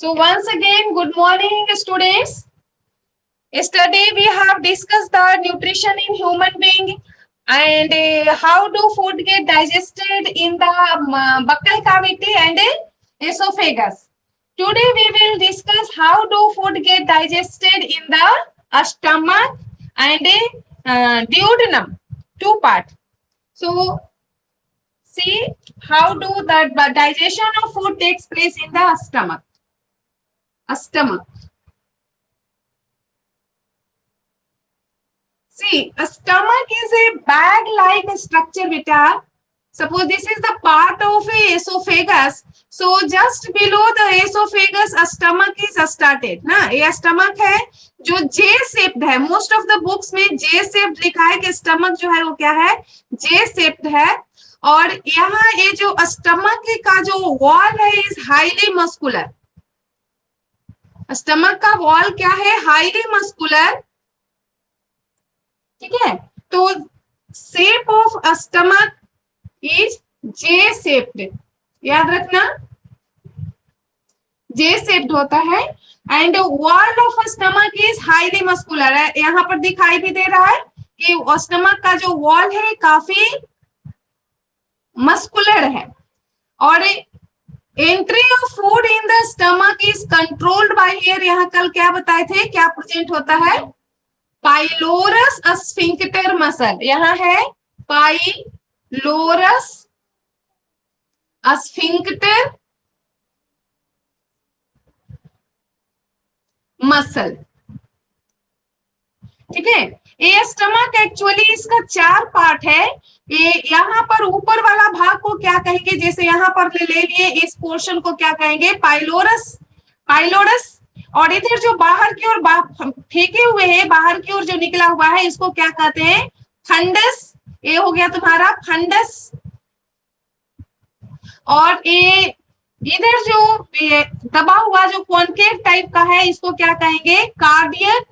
So once again, good morning, students. Yesterday we have discussed the nutrition in human being and how do food get digested in the buccal cavity and esophagus. Today we will discuss how do food get digested in the stomach and duodenum. Two part. So see how do the digestion of food takes place in the stomach. Stomach. See, a stomach is a bag-like structure, beta. Suppose this is the part of a esophagus. So just below the esophagus, a stomach is started. ना ये stomach है जो J-shaped है. Most of the books में J-shaped लिखा है कि stomach जो है वो क्या है? J-shaped है. और यहाँ ये जो stomach का जो wall है is highly muscular. स्टमक का वॉल क्या है? Highly muscular. ठीक है, तो shape of stomach is J shaped. याद रखना, जे शेप्ड होता है and wall of stomach is highly muscular. यहाँ पर दिखाई भी दे रहा है कि स्टमक का जो वॉल है काफी मस्कुलर है. और entry of food in the stomach is controlled by here. यहाँ कल क्या बताए थे, क्या प्रेजेंट होता है? Pylorus sphincter muscle. यहाँ है पाइलोरस स्फिंक्टर मसल. ठीक है, ये स्टमक एक्चुअली इसका 4 पार्ट है. ये यहाँ पर ऊपर वाला भाग को क्या कहेंगे? जैसे यहाँ पर ले लिए इस पोर्शन को क्या कहेंगे? पाइलोरस. पाइलोरस. और इधर जो बाहर की ओर फेंके हुए हैं, बाहर की ओर जो निकला हुआ है, इसको क्या कहते हैं? फंडस. ये हो गया तुम्हारा फंडस. और ये इधर जो दबा हुआ जो कॉन्केव टाइप का है, इसको क्या कहेंगे? कार्डियक.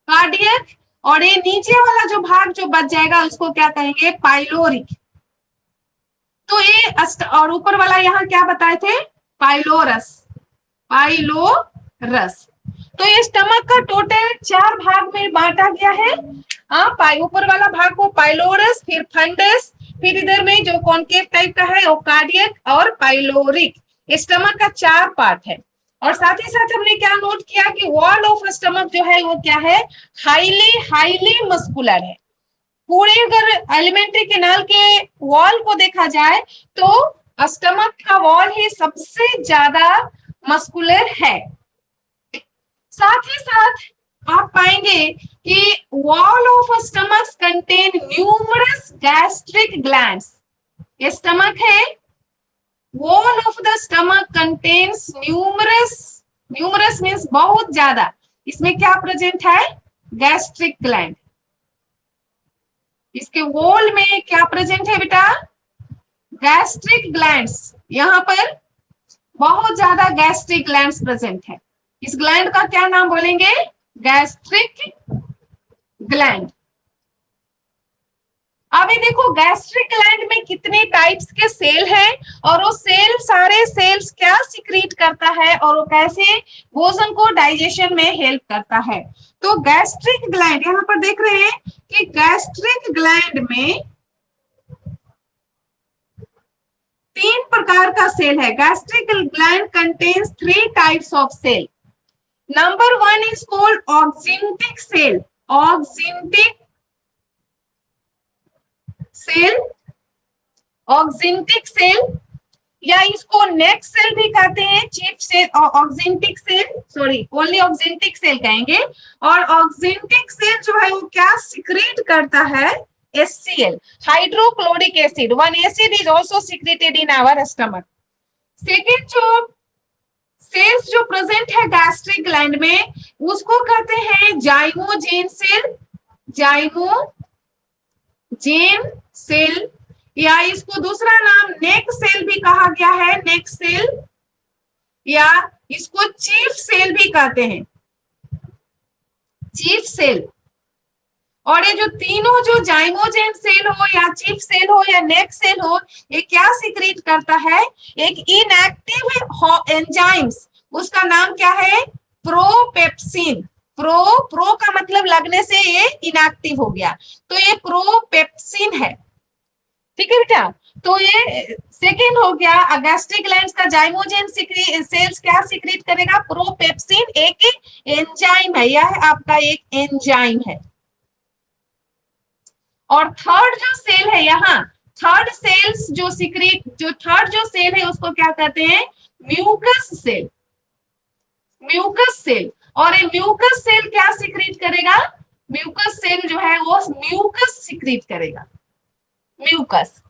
कार्डियक. और ये नीचे वाला जो भाग जो बच जाएगा उसको क्या कहेंगे? पाइलोरिक. तो ये और ऊपर वाला यहाँ क्या बताए थे? पाइलोरस. पाइलोरस. तो ये स्टमक का टोटल 4 भाग में बांटा गया है. ऊपर वाला भाग को पाइलोरस, फिर फंडस, फिर इधर में जो कॉन्केव टाइप का है वो कार्डियक और पाइलोरिक. स्टमक का 4 पार्ट है. और साथ ही साथ हमने क्या नोट किया कि वॉल ऑफ स्टमक जो है वो क्या है? हाईली मस्कुलर है. पूरे अगर एलिमेंट्री कैनाल के वॉल को देखा जाए तो स्टमक का वॉल ही सबसे ज्यादा मस्कुलर है. साथ ही साथ आप पाएंगे कि wall of stomach contain numerous gastric glands. ये स्टमक है. Wall of the stomach contains numerous means बहुत ज्यादा. इसमें क्या प्रेजेंट है? Gastric gland. इसके वॉल में क्या प्रेजेंट है बेटा? Gastric glands. यहाँ पर बहुत ज्यादा गैस्ट्रिक ग्लैंड्स प्रेजेंट है. इस ग्लैंड का क्या नाम बोलेंगे? Gastric gland. अभी देखो गैस्ट्रिक ग्लैंड में कितने टाइप्स के सेल हैं और वो सेल सारे सेल्स क्या सिक्रीट करता है और वो कैसे भोजन को डाइजेशन में हेल्प करता है. तो गैस्ट्रिक ग्लैंड यहाँ पर देख रहे हैं कि गैस्ट्रिक ग्लैंड में 3 प्रकार का सेल है. Gastric gland contains 3 types of cell. Number 1 is called oxyntic cell. Oxyntic cell. Oxyntic cell या इसको नेक सेल भी कहते हैं. Chief cell oxyntic cell, sorry only oxyntic cell कहेंगे. और ऑक्सिंटिक सेल जो है वो क्या सिक्रीट करता है? HCl, hydrochloric acid. 1 acid is also secreted in our stomach. Second जो सेल्स जो प्रेजेंट है गैस्ट्रिक ग्लैंड में उसको कहते हैं जाइमोजेन सेल. जाइमोजेन सेल या इसको दूसरा नाम नेक सेल भी कहा गया है. नेक सेल या इसको चीफ सेल भी कहते हैं. Chief cell. और ये जो तीनों जो जाइमोजेन सेल हो या चिप सेल हो या नेक सेल हो, ये क्या सिक्रीट करता है? एक इनएक्टिव एंजाइम्स, उसका नाम क्या है? प्रोपेप्सिन। प्रो का मतलब लगने से ये इनएक्टिव हो गया, तो ये प्रोपेप्सिन है। ठीक है बेटा, तो ये सेकेंड हो गया। गैस्ट्रिक ग्लैंड्स का जाइमोजेन सेल्स क्या सिक्रीट करेगा? प्रोपेप्सिन, एक एंजाइम है, यह आपका एक एंजाइम है। और थर्ड जो सेल है यहाँ, थर्ड सेल्स जो सिक्रीट, जो थर्ड जो सेल है उसको क्या कहते हैं? Mucus cell. Mucus cell. और ये म्यूकस सेल क्या सिक्रीट करेगा? म्यूकस सेल जो है वो म्यूकस सिक्रीट करेगा, म्यूकस।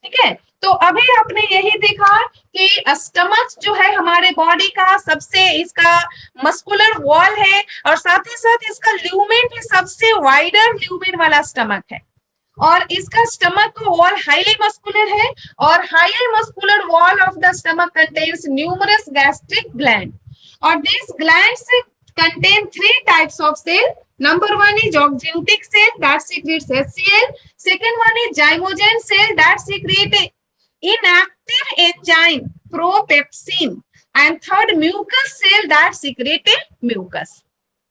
ठीक है, तो अभी आपने यही देखा कि स्टमक जो है हमारे बॉडी का सबसे, इसका मस्कुलर वॉल है और साथ ही साथ इसका ल्यूमेन भी सबसे वाइडर ल्यूमेन वाला स्टमक है। और इसका स्टमक का वॉल हाईली मस्कुलर है और highly muscular wall of the stomach contains numerous gastric gland. और this glands contain three types of cell. Number one is oxyntic cell that secretes HCl. Second one is zymogen cell that secrete inactive enzyme propepsin. And third mucus cell that secrete mucus.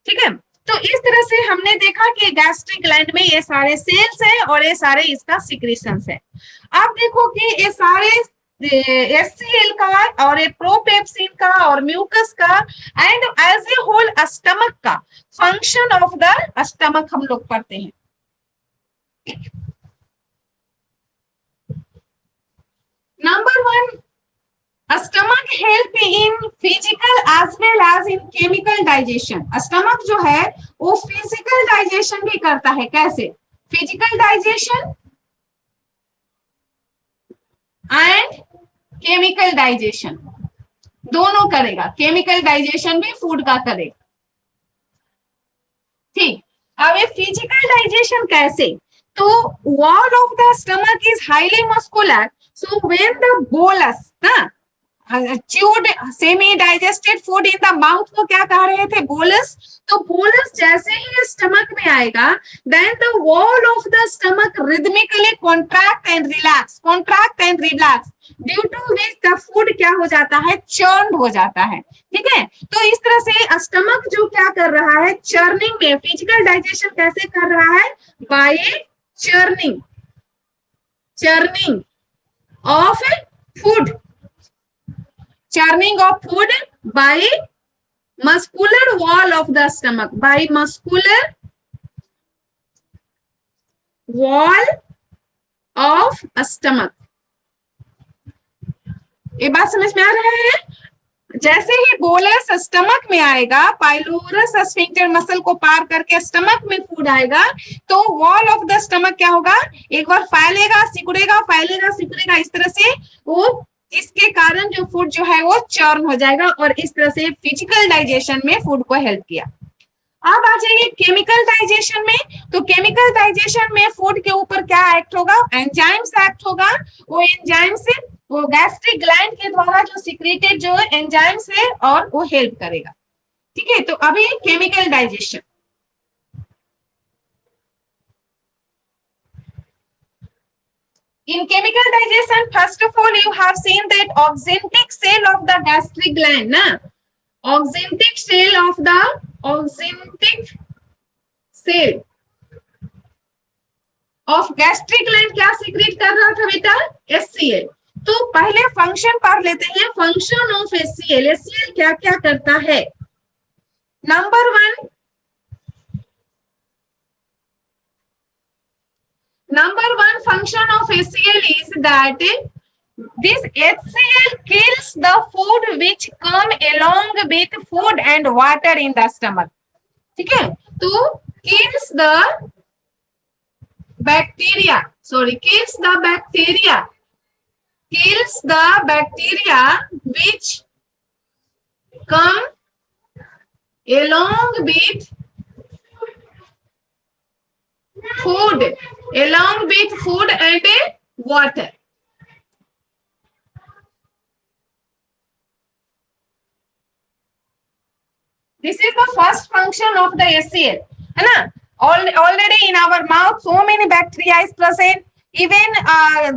ठीक है, तो इस तरह से हमने देखा कि gastric gland में ये सारे सेल्स हैं और ये सारे इसका सिक्रीशंस है। अब देखो कि ये सारे HCl का और ये प्रोपेप्सिन का और म्यूकस का and as a whole stomach का फंक्शन ऑफ द स्टमक हम लोग पढ़ते हैं। Number one, stomach help in physical as well as in chemical digestion. Stomach जो है वो फिजिकल डाइजेशन भी करता है। कैसे? Physical digestion and chemical digestion दोनों करेगा। केमिकल डाइजेशन भी फूड का करेगा। ठीक, अब ये फिजिकल डाइजेशन कैसे? तो wall of the stomach is highly muscular, so when the bolus ना chewed semi digested food in the mouth को क्या कह रहे थे? बोलस। तो बोलस जैसे ही स्टमक में आएगा, then the wall of the stomach rhythmically contract and relax, contract and relax, due to which the food क्या हो जाता है? चर्न हो जाता है। ठीक है, तो इस तरह से स्टमक जो क्या कर रहा है? चर्निंग में। फिजिकल डाइजेशन कैसे कर रहा है? By churning, churning of food, churning of food by muscular wall of the stomach, by muscular wall of stomach। ये बात समझ में आ रहा है? जैसे ही बोलस स्टमक में आएगा, पाइलोरस स्फिंक्टर मसल को पार करके स्टमक में फूड आएगा, तो वॉल ऑफ द स्टमक क्या होगा? एक बार फैलेगा, सिकुड़ेगा, फैलेगा, सिकुड़ेगा, इस तरह से वो, इसके कारण जो फूड जो है वो चर्न हो जाएगा और इस तरह से फिजिकल डाइजेशन में फूड को हेल्प किया। अब आ जाइए केमिकल डाइजेशन में। तो केमिकल डाइजेशन में फूड के ऊपर क्या एक्ट होगा? एंजाइम्स एक्ट होगा। वो एंजाइम से वो गैस्ट्रिक ग्लैंड के द्वारा जो सिक्रेटेड जो एंजाइम्स है और वो हेल्प करेगा। ठीक है, तो अभी chemical digestion. In chemical digestion, first of all, you have seen that oxyntic cell of the gastric gland, na? Oxyntic cell of the of gastric gland क्या secrete कर रहा था बेटा? HCl। तो पहले फंक्शन पढ़ लेते हैं। Function of HCl। HCl क्या क्या करता है? Number one, number one function of HCl is that this HCl kills the food which come along with food and water in the stomach। ठीक है, तो kills the bacteria, kills the bacteria which come along with food, and water। This is the first function of the HCl, है ना? Already in our mouth so many bacteria is present. Even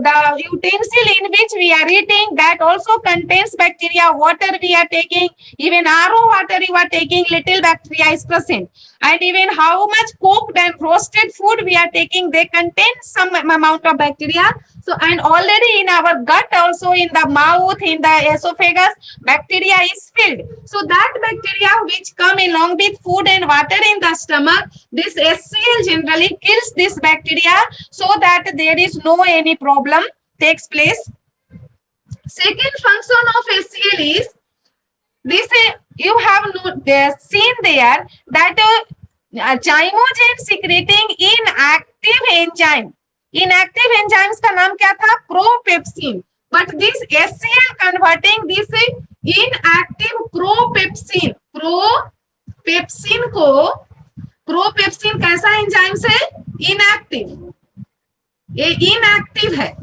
the utensil in which we are eating, that also contains bacteria. Water we are taking, even RO water you are taking, little bacteria is present. And even how much cooked and roasted food we are taking, they contain some amount of bacteria. So, and already in our gut also, in the mouth, in the esophagus, bacteria is filled. So that bacteria which come along with food and water in the stomach, this HCl generally kills this bacteria, so that there is no any problem takes place. Second function of HCl is this. You have seen there that zymogen secreting inactive enzyme. Inactive enzymes का नाम क्या था? Propepsin. But this HCl converting this inactive propepsin. Propepsin कैसा enzyme है? Inactive. ये inactive है,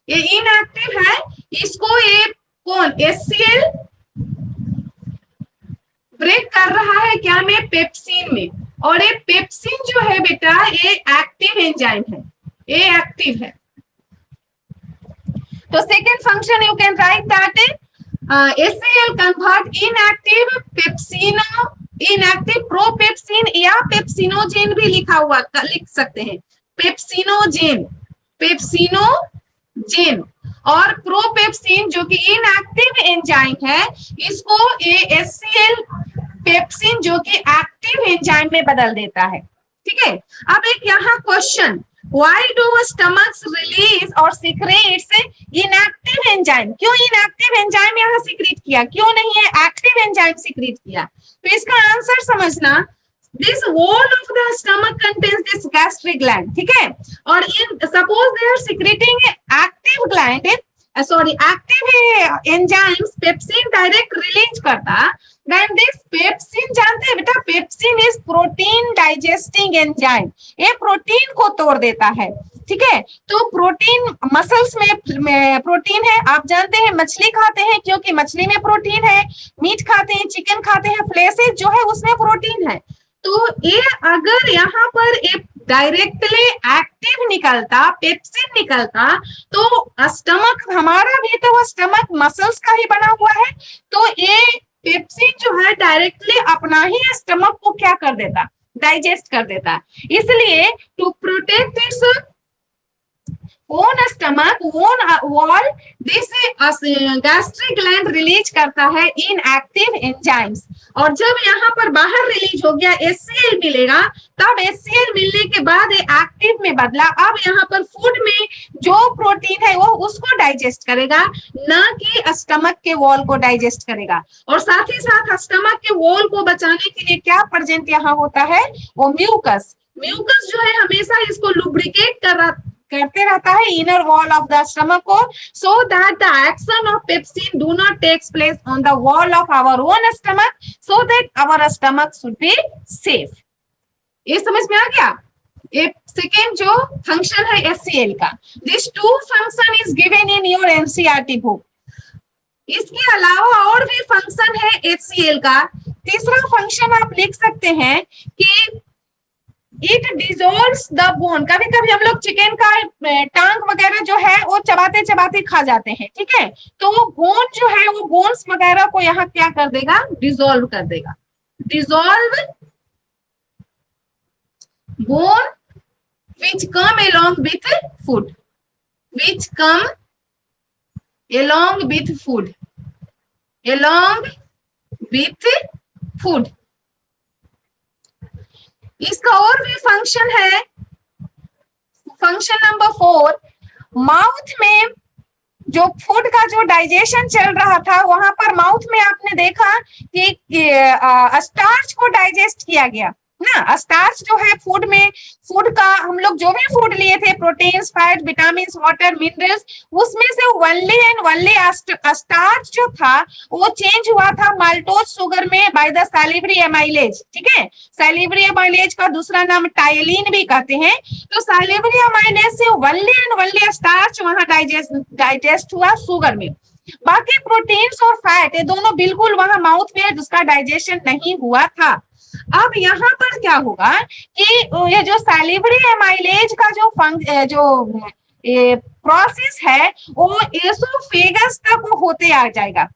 ये inactive है. इसको ये कौन? HCl ब्रेक कर रहा है क्या में? पेप्सिन में. और ये पेप्सिन जो है बेटा, ये एक्टिव एंजाइम है, ये एक्टिव है. तो second function you can write that HCl convert inactive inactive propepsin, या पेप्सिनोजेन भी लिखा हुआ लिख सकते हैं. पेप्सिनोजेन और प्रोपेप्सिन जो कि इनएक्टिव एंजाइम है, इसको ये HCl पेप्सिन जो कि एक्टिव एंजाइम में बदल देता है. ठीक है. अब एक यहाँ question, why do stomachs release or secretes inactive enzyme? क्यों inactive enzyme यहाँ secrete किया, क्यों नहीं है active enzyme secrete किया? तो इसका आंसर समझना. This wall of the stomach contains this gastric gland. ठीक है. और in suppose they are secreting active gland, active enzymes, pepsin direct release करता, then this pepsin जानते हैं बेटा, pepsin is protein digesting enzyme. ये प्रोटीन को तोड़ देता है. ठीक है. तो प्रोटीन मसल्स में प्रोटीन है. आप जानते हैं मछली खाते हैं क्योंकि मछली में प्रोटीन है, मीट खाते हैं, चिकन खाते हैं, फ्लेसेस जो है उसमें प्रोटीन है. तो ये अगर यहाँ पर एक डायरेक्टली एक्टिव निकलता, पेप्सिन निकलता, तो स्टमक हमारा भी तो वो स्टमक मसल्स का ही बना हुआ है. तो ये पेप्सिन जो है डायरेक्टली अपना ही स्टमक को क्या कर देता? डाइजेस्ट कर देता. इसलिए to protect its own stomach, own wall, this gastric gland release करता है इनएक्टिव एंजाइम्स. और जब यहाँ पर बाहर रिलीज हो गया, HCl मिलेगा, तब HCl मिलने के बाद ये एक्टिव में बदला. अब यहाँ पर फूड में जो प्रोटीन है वो उसको डाइजेस्ट करेगा, ना कि स्टमक के वॉल को डाइजेस्ट करेगा. और साथ ही साथ स्टमक के वॉल को बचाने के लिए क्या प्रेजेंट यहाँ होता है? वो म्यूकस. म्यूकस जो है हमेशा इसको लुब्रिकेट करते रहता है, inner wall of the stomach को, so that the action of pepsin do not takes place on the wall of our own stomach, so that our stomach should be safe. ये समझ में आ गया? ये सेकेंड जो फंक्शन है HCl का. This two function is given in your NCERT book. इसके अलावा और भी फंक्शन है HCl का. तीसरा फंक्शन आप लिख सकते हैं कि इट डिजोल्व्स द बोन. कभी कभी हम लोग चिकन का टांग वगैरह जो है वो चबाते चबाते खा जाते हैं. ठीक है. तो वो बोन जो है, वो बोन्स वगैरह को यहाँ क्या कर देगा? डिजोल्व कर देगा. Dissolve bone which come along with food, which come along with food, along with food. इसका और भी फंक्शन है. फंक्शन नंबर 4, माउथ में जो फूड का जो डाइजेशन चल रहा था, वहां पर माउथ में आपने देखा कि स्टार्च को डाइजेस्ट किया गया ना. स्टार्च जो है फूड में, फूड का हम लोग जो भी फूड लिए थे, proteins, fat, vitamins, water, minerals, उसमें से ओनली एंड ओनली स्टार्च जो था वो चेंज हुआ था माल्टोज शुगर में बाय द सैलिवरी एमाइलेज. ठीक है. सैलिवरी एमाइलेज का दूसरा नाम टायलिन भी कहते हैं. तो सैलिवरी एमाइलेज से ओनली एंड ओनली स्टार्च वहां डाइजेस्ट हुआ शुगर में. बाकी प्रोटीन्स और फैट ये दोनों बिल्कुल वहां माउथ में जिसका डाइजेशन नहीं हुआ था. अब यहाँ पर क्या होगा कि ये जो सैलिवरी एमाइलेज का जो प्रोसेस है वो एसोफेगस तक वो होते आ जाएगा।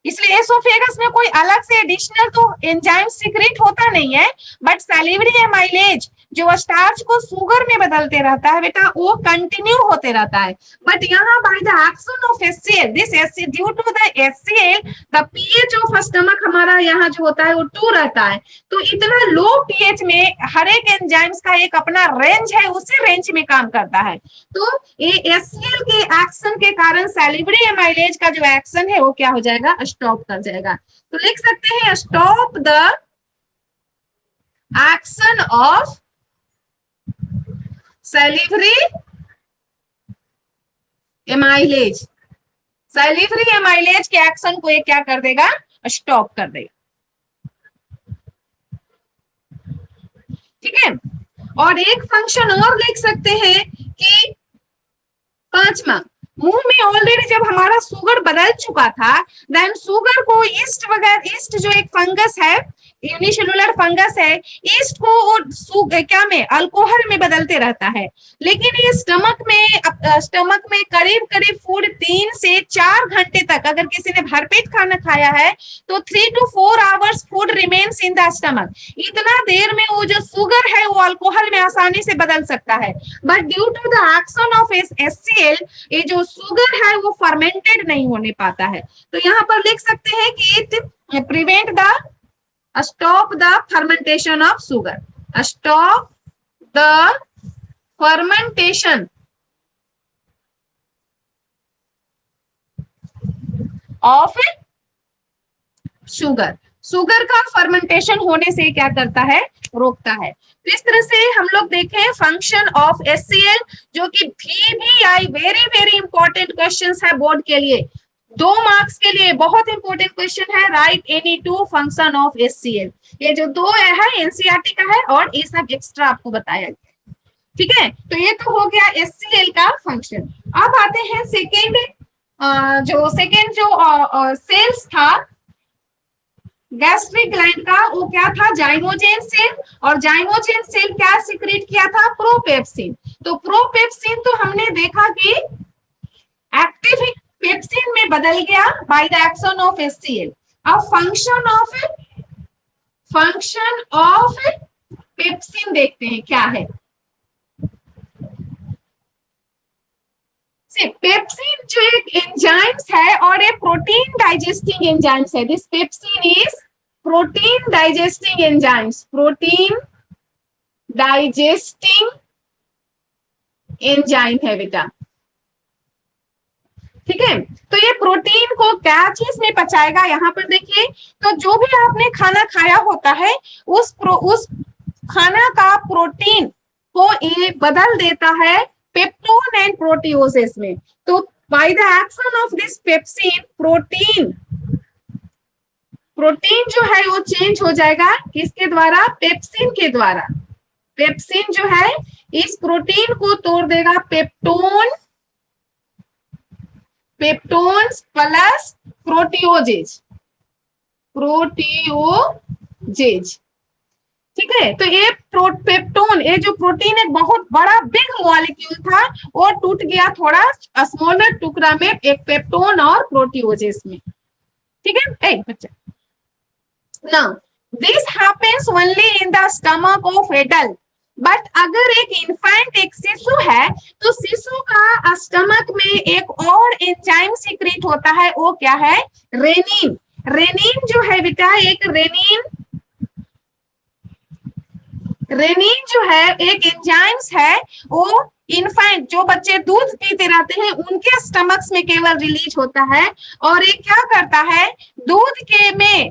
इसलिए एसोफेगस में कोई अलग से एडिशनल तो एंजाइम सीक्रेट होता नहीं है, बट सैलिवरी एमाइलेज जो स्टार्च को शुगर में बदलते रहता है बेटा, वो कंटिन्यू होते रहता है। बट यहाँ by the action of HCl, this HCl due to the HCl the pH of stomach हमारा यहाँ जो होता है वो 2 रहता है। तो इतना लो पीएच में हर एक एंजाइम्स का एक अपना रेंज है, उसी रेंज में काम करता है। तो ये एचसीएल के एक्शन के कारण सैलिवरी एमाइलेज का जो एक्शन है वो क्या हो जाएगा, स्टॉप कर जाएगा। तो लिख सकते हैं stop the action of salivary amylase. Salivary amylase के एक्शन को ये क्या कर देगा, स्टॉप कर देगा। ठीक है, और एक फंक्शन और लिख सकते हैं कि 5वां, मुंह में ऑलरेडी जब हमारा शुगर बदल चुका था, देन शुगर को ईस्ट वगैरह, ईस्ट जो एक फंगस है, यूनिसेलुलर फंगस है, ईस्ट को वो क्या में अल्कोहल में बदलते रहता है। लेकिन ये स्टमक में करीब करीब फूड 3 से 4 घंटे तक, अगर किसी ने भरपेट खाना खाया है तो 3 to 4 hours food remains in the stomach. इतना देर में वो जो शुगर है वो अल्कोहल में आसानी से बदल सकता है। But due to the action of HCl ये जो शुगर है वो फर्मेंटेड नहीं होने पाता है। तो यहाँ पर लिख सकते हैं कि it prevent the stop the fermentation of sugar, stop the fermentation of sugar. Sugar का फर्मेंटेशन होने से क्या करता है, रोकता है। तो इस तरह से हम लोग देखें फंक्शन ऑफ एचसीएल, जो कि VBI very very important question है बोर्ड के लिए, 2 मार्क्स के लिए बहुत इंपॉर्टेंट क्वेश्चन है। Right any 2 function of HCl. ये जो 2 है एनसीईआरटी का है और ये सब एक्स्ट्रा आपको बताया गया। ठीक है, तो ये तो हो गया एचसीएल का फंक्शन। अब आते हैं सेकेंड जो सेल्स था गैस्ट्रिक ग्लैंड का, वो क्या था, जाइमोजेन सेल। और जाइमोजेन सेल क्या सिक्रेट किया था, प्रोपेप्सिन। तो प्रोपेप्सिन तो हमने देखा कि एक्टिव पेप्सिन में बदल गया bye the action of HCL. अब फंक्शन ऑफ पेप्सिन देखते हैं क्या है। पेप्सिन जो एक एंजाइम्स है और एक प्रोटीन डाइजेस्टिंग एंजाइम्स है। This pepsin is protein digesting enzymes, protein digesting enzyme है बेटा। ठीक है, तो ये प्रोटीन को क्या चीज में पचाएगा, यहाँ पर देखिए। तो जो भी आपने खाना खाया होता है उस खाना का प्रोटीन को ये बदल देता है पेप्टोन एंड प्रोटियोसिस में। तो bye the action of this pepsin, protein जो है वो चेंज हो जाएगा किसके द्वारा, पेप्सिन के द्वारा। पेप्सिन जो है इस प्रोटीन को तोड़ देगा पेप्टोन्स प्लस प्रोटियोजेज। ठीक है, तो ये पेप्टोन, ये जो प्रोटीन एक बहुत बड़ा बिग मॉलिक्यूल था, वो टूट गया थोड़ा स्मॉलर टुकड़ा में, एक पेप्टोन और प्रोटियोजेस में। ठीक है बच्चा, now this happens only in the stomach of adult. But अगर एक इन्फेंट, एक शिशु है, तो शिशु का स्टमक में एक और एंजाइम सीक्रेट होता है, वो क्या है, रेनिन। रेनिन जो है बेटा, एक रेनिन जो है एक एंजाइम्स है, वो इन्फेंट जो बच्चे दूध पीते रहते हैं उनके स्टमक्स में केवल रिलीज होता है। और ये क्या करता है, दूध के में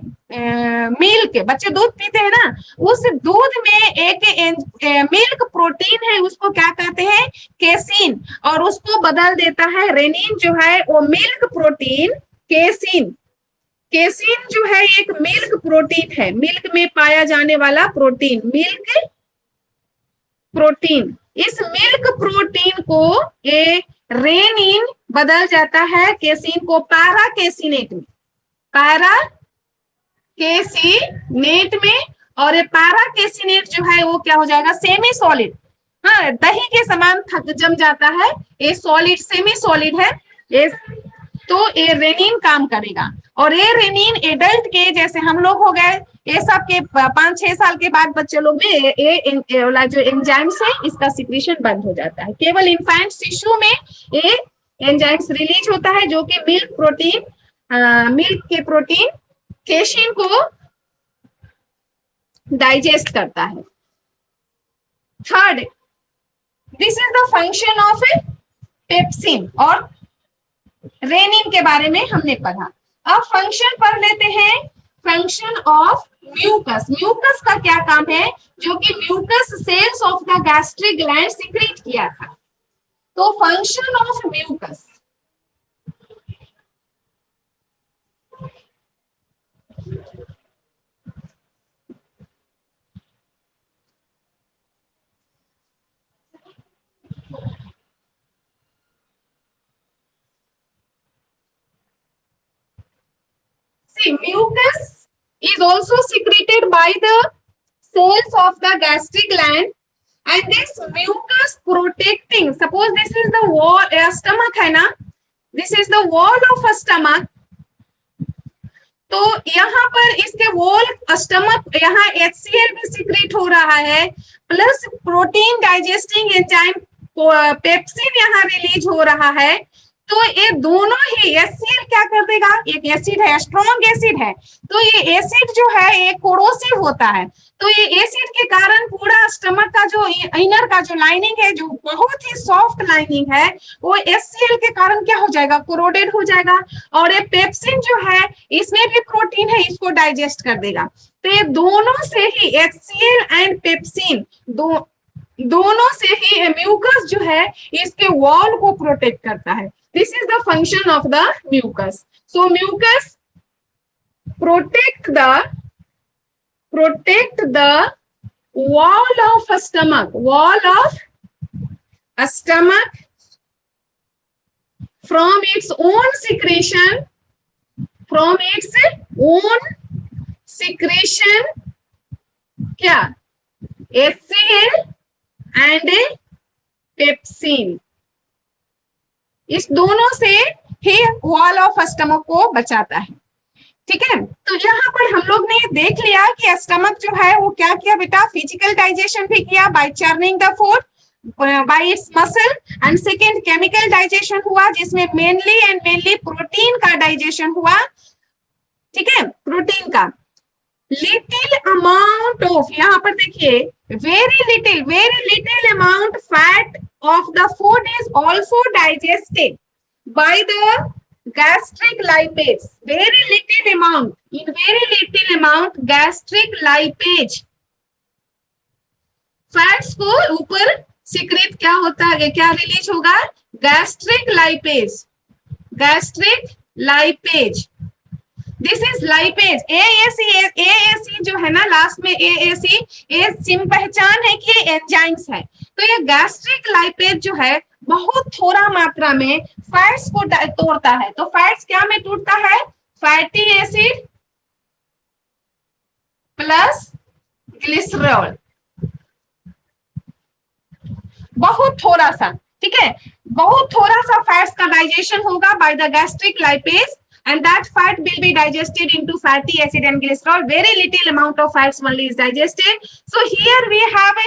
मिल्क, बच्चे दूध पीते हैं ना, उस दूध में एक मिल्क प्रोटीन है, उसको क्या कहते हैं, केसिन, और उसको बदल देता है। रेनिन जो है वो मिल्क प्रोटीन केसिन जो है एक मिल्क प्रोटीन है, मिल्क में पाया जाने वाला प्रोटीन, मिल्क प्रोटीन। इस मिल्क प्रोटीन को ये रेनिन बदल जाता है केसिन को पैराकेसिनेट में, और ये पैरा कैसिनेट जो है वो क्या हो जाएगा, सेमी सॉलिड, हाँ दही के समान जम जाता है, ये सॉलिड सेमी सॉलिड है ये, तो ये रेनिन काम करेगा। और ये रेनिन एडल्ट के जैसे हम लोग हो गए, ये सब के 5-6 साल के बाद बच्चे लोग में ये वाला जो एंजाइम्स है इसका सिक्रीशन बंद हो जाता है। केवल इन्फेंट शिशु में ये एंजाइम्स रिलीज होता है जो कि मिल्क प्रोटीन, मिल्क के प्रोटीन केशिन को डाइजेस्ट करता है। Third, this is the function of pepsin और रेनिन के बारे में हमने पढ़ा। अब फंक्शन पढ़ लेते हैं, फंक्शन ऑफ म्यूकस। म्यूकस का क्या काम है, जो कि mucus cells of the gastric gland secrete किया था। तो function of mucus, see mucus is also secreted by the cells of the gastric gland, and this mucus protecting, suppose this is the wall, stomach है ना, this is the wall of a stomach, तो यहाँ पर इसके wall stomach, यहाँ HCl भी secrete हो रहा है, plus protein digesting enzyme pepsin यहाँ रिलीज हो रहा है। तो ये दोनों ही HCl क्या कर देगा, एक एसिड है, स्ट्रॉन्ग एसिड है, तो ये एसिड जो है ये कोरोसिव होता है, तो ये एसिड के कारण पूरा स्टमक का जो इनर का जो लाइनिंग है, जो बहुत ही सॉफ्ट लाइनिंग है, वो HCl के कारण क्या हो जाएगा, कोरोडेड हो जाएगा। और ये पेप्सिन जो है इसमें भी प्रोटीन है, इसको डाइजेस्ट कर देगा। तो ये दोनों से ही HCl एंड पेप्सिन दोनों से ही म्यूकस जो है इसके वॉल को प्रोटेक्ट करता है। This is the function of the mucus. So mucus protect the wall of a stomach, from its own secretion, क्या, HCl एंड पेप्सिन, इस दोनों से ही वॉल ऑफ स्टमक को बचाता है। ठीक है, तो यहाँ पर हम लोग ने देख लिया कि स्टमक जो है वो क्या किया बेटा, फिजिकल डाइजेशन भी किया by churning the food by its muscle, and second chemical digestion हुआ जिसमें मेनली प्रोटीन का डाइजेशन हुआ। ठीक है, प्रोटीन का लिटिल अमाउंट ऑफ, यहाँ पर देखिए very little amount fat of the food is also digested by the gastric lipase, very little amount gastric lipase fats को ऊपर सिक्रेट क्या होता है, क्या रिलीज होगा, gastric lipase, this is lipase. AAC जो है ना लास्ट में AAC, ये सिम पहचान है कि ये एंजाइम्स है। तो ये गैस्ट्रिक लाइपेज जो है बहुत थोड़ा मात्रा में फैट्स को तोड़ता है। तो फैट्स क्या में टूटता है, फैटी एसिड प्लस ग्लिसरॉल, बहुत थोड़ा सा। ठीक है, बहुत थोड़ा सा फैट्स का डाइजेशन होगा by the gastric lipase, and that fat will be digested into fatty acid and glycerol. Very little amount of fats only is digested. So here we have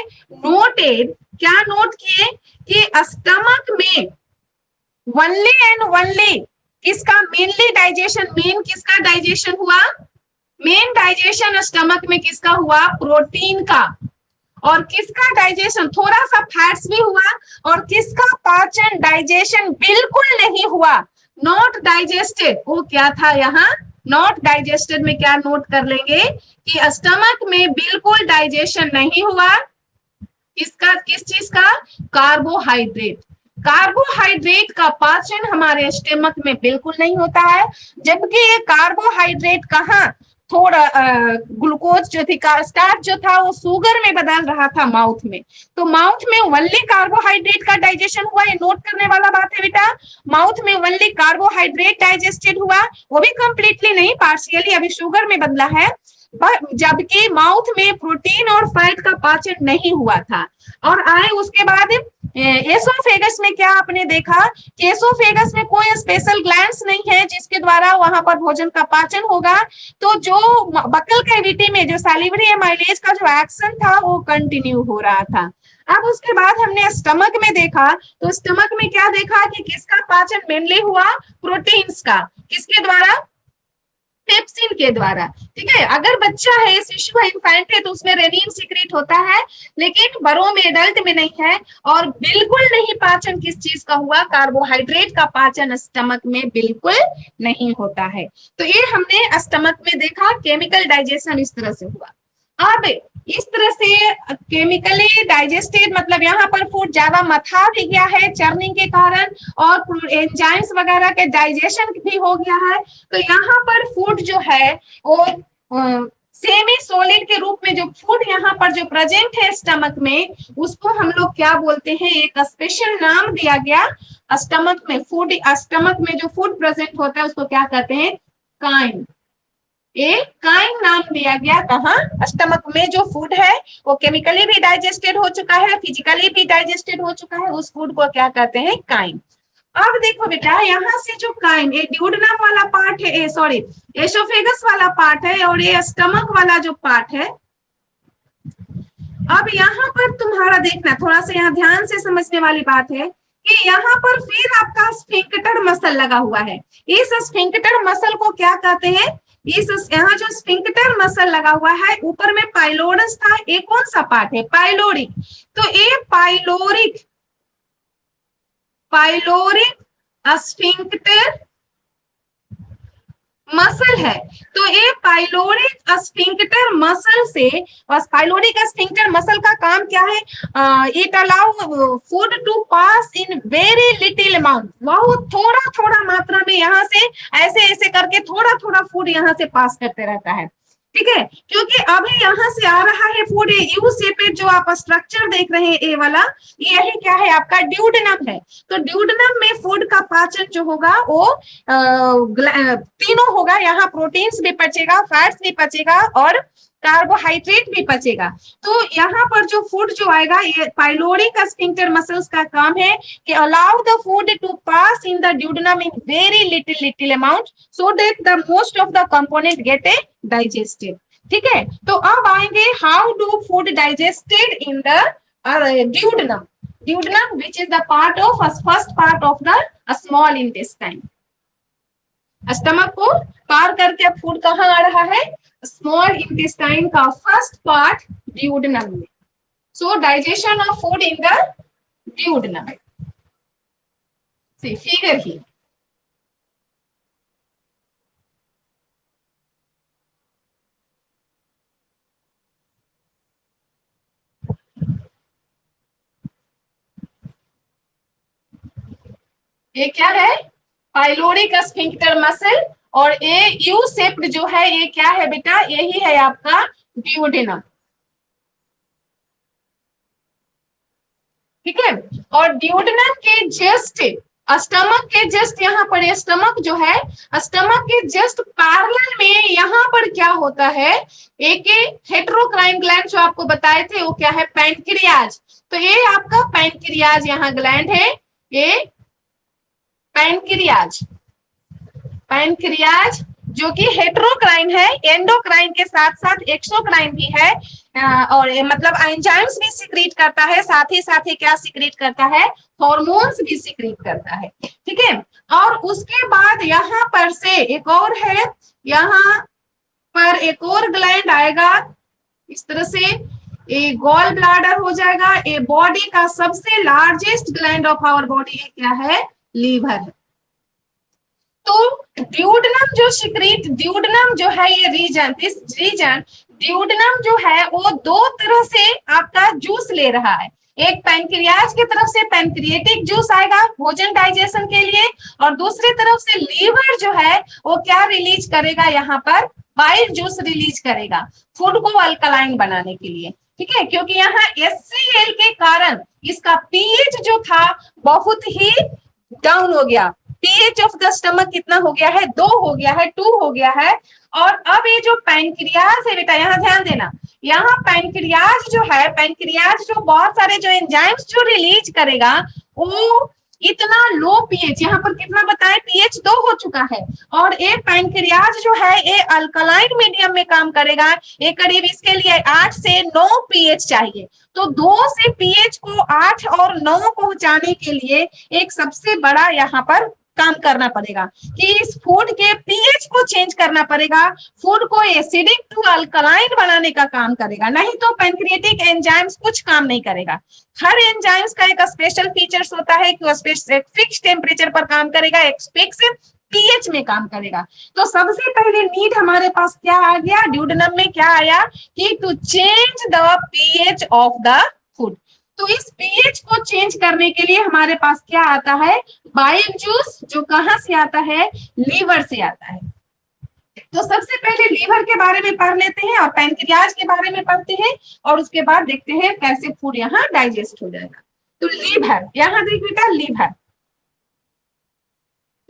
noted, क्या नोट किए कि stomach में only and only किसका mainly digestion, किसका digestion हुआ, main digestion stomach में किसका हुआ, प्रोटीन का, और किसका डाइजेशन थोड़ा सा फैट्स भी हुआ, और किसका पाचन डाइजेशन बिल्कुल नहीं हुआ, नॉट डाइजेस्टेड। वो क्या था यहाँ, नॉट डाइजेस्टेड में क्या नोट कर लेंगे कि स्टमक में बिल्कुल डाइजेशन नहीं हुआ, किसका, किस चीज का, कार्बोहाइड्रेट का पाचन हमारे स्टमक में बिल्कुल नहीं होता है। जबकि ये कार्बोहाइड्रेट कहाँ, थोड़ा ग्लूकोज जो थी, स्टार्च जो था वो शुगर में बदल रहा था माउथ में। तो माउथ में ओनली कार्बोहाइड्रेट का डाइजेशन हुआ, ये नोट करने वाला बात है बेटा। माउथ में ओनली कार्बोहाइड्रेट डाइजेस्टेड हुआ, वो भी कंप्लीटली नहीं, पार्शियली, अभी शुगर में बदला है। जबकि माउथ में प्रोटीन और फैट का पाचन नहीं हुआ था। और आए उसके बाद एसोफेगस में क्या आपने देखा कि एसोफेगस में कोई स्पेशल ग्लैंड्स नहीं है जिसके द्वारा वहां पर भोजन का पाचन होगा। तो जो बक्कल कैविटी में जो सैलिवरी एमाइलेज का जो एक्शन था वो कंटिन्यू हो रहा था। अब उसके बाद हमने स्टमक में देखा, तो स्टमक में क्या देखा कि किसका पाचन मेनली हुआ, प्रोटीन्स का, किसके द्वारा, पेप्सिन के द्वारा। ठीक है, अगर बच्चा है, शिशु है, इन्फेंट है, तो उसमें रेनिन सीक्रेट होता है, लेकिन बड़ों में, एडल्ट में नहीं है। और बिल्कुल नहीं पाचन किस चीज का हुआ, कार्बोहाइड्रेट का पाचन स्टमक में बिल्कुल नहीं होता है। तो ये हमने स्टमक में देखा, केमिकल डाइजेशन इस तरह से हुआ। अब इस तरह से केमिकली डाइजेस्टेड मतलब यहाँ पर फूड ज्यादा मथा भी गया है चर्निंग के कारण, और एंजाइम्स वगैरह के डाइजेशन भी हो गया है। तो यहाँ पर फूड जो है वो सेमी सॉलिड के रूप में जो फूड यहाँ पर जो प्रेजेंट है स्टमक में, उसको हम लोग क्या बोलते हैं, एक स्पेशल नाम दिया गया स्टमक में। फूड स्टमक में जो फूड प्रेजेंट होता है उसको क्या कहते हैं, काइम। एक काइम नाम दिया गया। कहा, स्टमक में जो फूड है वो केमिकली भी डाइजेस्टेड हो चुका है, फिजिकली भी डाइजेस्टेड हो चुका है, उस फूड को क्या कहते हैं, काइम। अब देखो बेटा, यहाँ से जो काइम, ये ड्यूडेनम वाला पार्ट है, सॉरी एसोफेगस वाला पार्ट है, और ये स्टमक वाला जो पार्ट है। अब यहाँ पर तुम्हारा देखना, थोड़ा सा यहाँ ध्यान से समझने वाली बात है कि यहाँ पर फिर आपका स्फिंक्टर मसल लगा हुआ है। इस स्फिंक्टर मसल को क्या कहते हैं, इस यहाँ जो स्फिंक्टर मसल लगा हुआ है, ऊपर में पाइलोरस था, एक कौन सा पार्ट है, पाइलोरिक। तो ये पाइलोरिक स्फिंक्टर मसल है। तो ये पाइलोरिक स्फिंक्टर मसल से, पाइलोरिक स्फिंक्टर मसल का काम क्या है, it allow food to pass in very little amount, बहुत थोड़ा थोड़ा मात्रा में यहाँ से ऐसे ऐसे करके थोड़ा थोड़ा फूड यहाँ से पास करते रहता है। ठीक है, क्योंकि अभी यहाँ से आ रहा है फूड, यू शेपेड जो आप स्ट्रक्चर देख रहे हैं ए वाला, यही क्या है आपका ड्यूडेनम है। तो ड्यूडेनम में फूड का पाचन जो होगा वो तीनों होगा, यहाँ प्रोटीन्स भी पचेगा, फैट्स भी पचेगा और कार्बोहाइड्रेट भी पचेगा। तो यहाँ पर जो फूड जो आएगा, ये पाइलोरिक स्फिंक्टर मसल्स का काम है कि allow the food to pass in the duodenum in very little amount so that the most of the component get a digested. ठीक है, तो अब आएंगे how do food digested in the duodenum, duodenum which is the part of first part of the small intestine. Stomach को पार करके अब food कहाँ आ रहा है, स्मॉल इंटेस्टाइन का फर्स्ट पार्ट ड्यूडेनम में। So digestion of food in the duodenum. See figure ही, ये क्या है, पाइलोरिक स्फिंक्टर मसल, और ये यू शेप्ड जो है ये क्या है बेटा, यही है आपका ड्यूडेनम। ठीक है, और ड्यूडेनम के जस्ट स्टमक के जस्ट यहाँ पर, स्टमक जो है स्टमक के जस्ट पैरेलल में यहाँ पर क्या होता है, एक हेटेरोक्राइन ग्लैंड जो आपको बताए थे वो क्या है, पैनक्रियाज। तो ये आपका पैनक्रियाज यहाँ ग्लैंड है, ये पैनक्रियाज, पैनक्रियाज जो कि हेटेरोक्राइन है, एंडोक्राइन के साथ साथ एक्सोक्राइन भी है, और मतलब एंजाइम्स भी सिक्रीट करता है, साथ ही क्या सिक्रीट करता है, हार्मोन्स भी सिक्रीट करता है। ठीक है, और उसके बाद यहाँ पर से एक और है, यहाँ पर एक और ग्लैंड आएगा इस तरह से, ये गॉल ब्लैडर हो जाएगा। ये बॉडी का सबसे largest gland of our body क्या है, लीवर है। तो ड्यूडेनम जो सिक्रीट, ड्यूडेनम जो है ये रीजन, दिस रीजन ड्यूडेनम जो है वो दो तरह से आपका जूस ले रहा है। एक पैनक्रियाज की तरफ से पैनक्रिएटिक जूस आएगा भोजन डाइजेशन के लिए, और दूसरी तरफ से लीवर जो है वो क्या रिलीज करेगा, यहाँ पर बाइल जूस रिलीज करेगा फूड को अल्कलाइन बनाने के लिए। ठीक है, क्योंकि यहाँ HCl के कारण इसका पीएच जो था बहुत ही डाउन हो गया, पीएच ऑफ द स्टमक कितना हो गया है, 2 हो गया है, 2 हो गया है। और अब ये जो पैंक्रियाज है बेटा, यहाँ ध्यान देना, यहाँ पैंक्रियाज जो है, पैंक्रियाज जो बहुत सारे जो एंजाइम्स जो रिलीज करेगा वो इतना लो पीएच, यहाँ पर कितना बताए, पीएच 2 हो चुका है। और ये पैंक्रियाज जो है ये अल्कलाइन मीडियम में काम करेगा, ये करीब इसके लिए 8 से 9 पीएच चाहिए। तो 2 से पीएच को 8 और 9 पहुंचाने के लिए एक सबसे बड़ा यहाँ पर काम करना पड़ेगा कि इस फूड के पीएच को चेंज करना पड़ेगा, फूड को एसिडिक टू अल्कलाइन बनाने का काम करेगा, नहीं तो पैंक्रियाटिक एंजाइम्स कुछ काम नहीं करेगा। हर एंजाइम्स का एक स्पेशल फीचर्स होता है कि वो फिक्स टेम्परेचर पर काम करेगा, एक फिक्स पीएच में काम करेगा। तो सबसे पहले नीड हमारे पास क्या आ गया, ड्यूडेनम में क्या आया कि to change the pH of the food. तो इस पीएच को चेंज करने के लिए हमारे पास क्या आता है, बाइल जूस, जो कहां से आता है, लीवर से आता है। तो सबसे पहले लीवर के बारे में पढ़ लेते हैं और पैंक्रियाज के बारे में पढ़ते हैं और उसके बाद देखते हैं कैसे फूड यहाँ डाइजेस्ट हो जाएगा। तो लीवर, यहाँ देख बेटा, लीवर,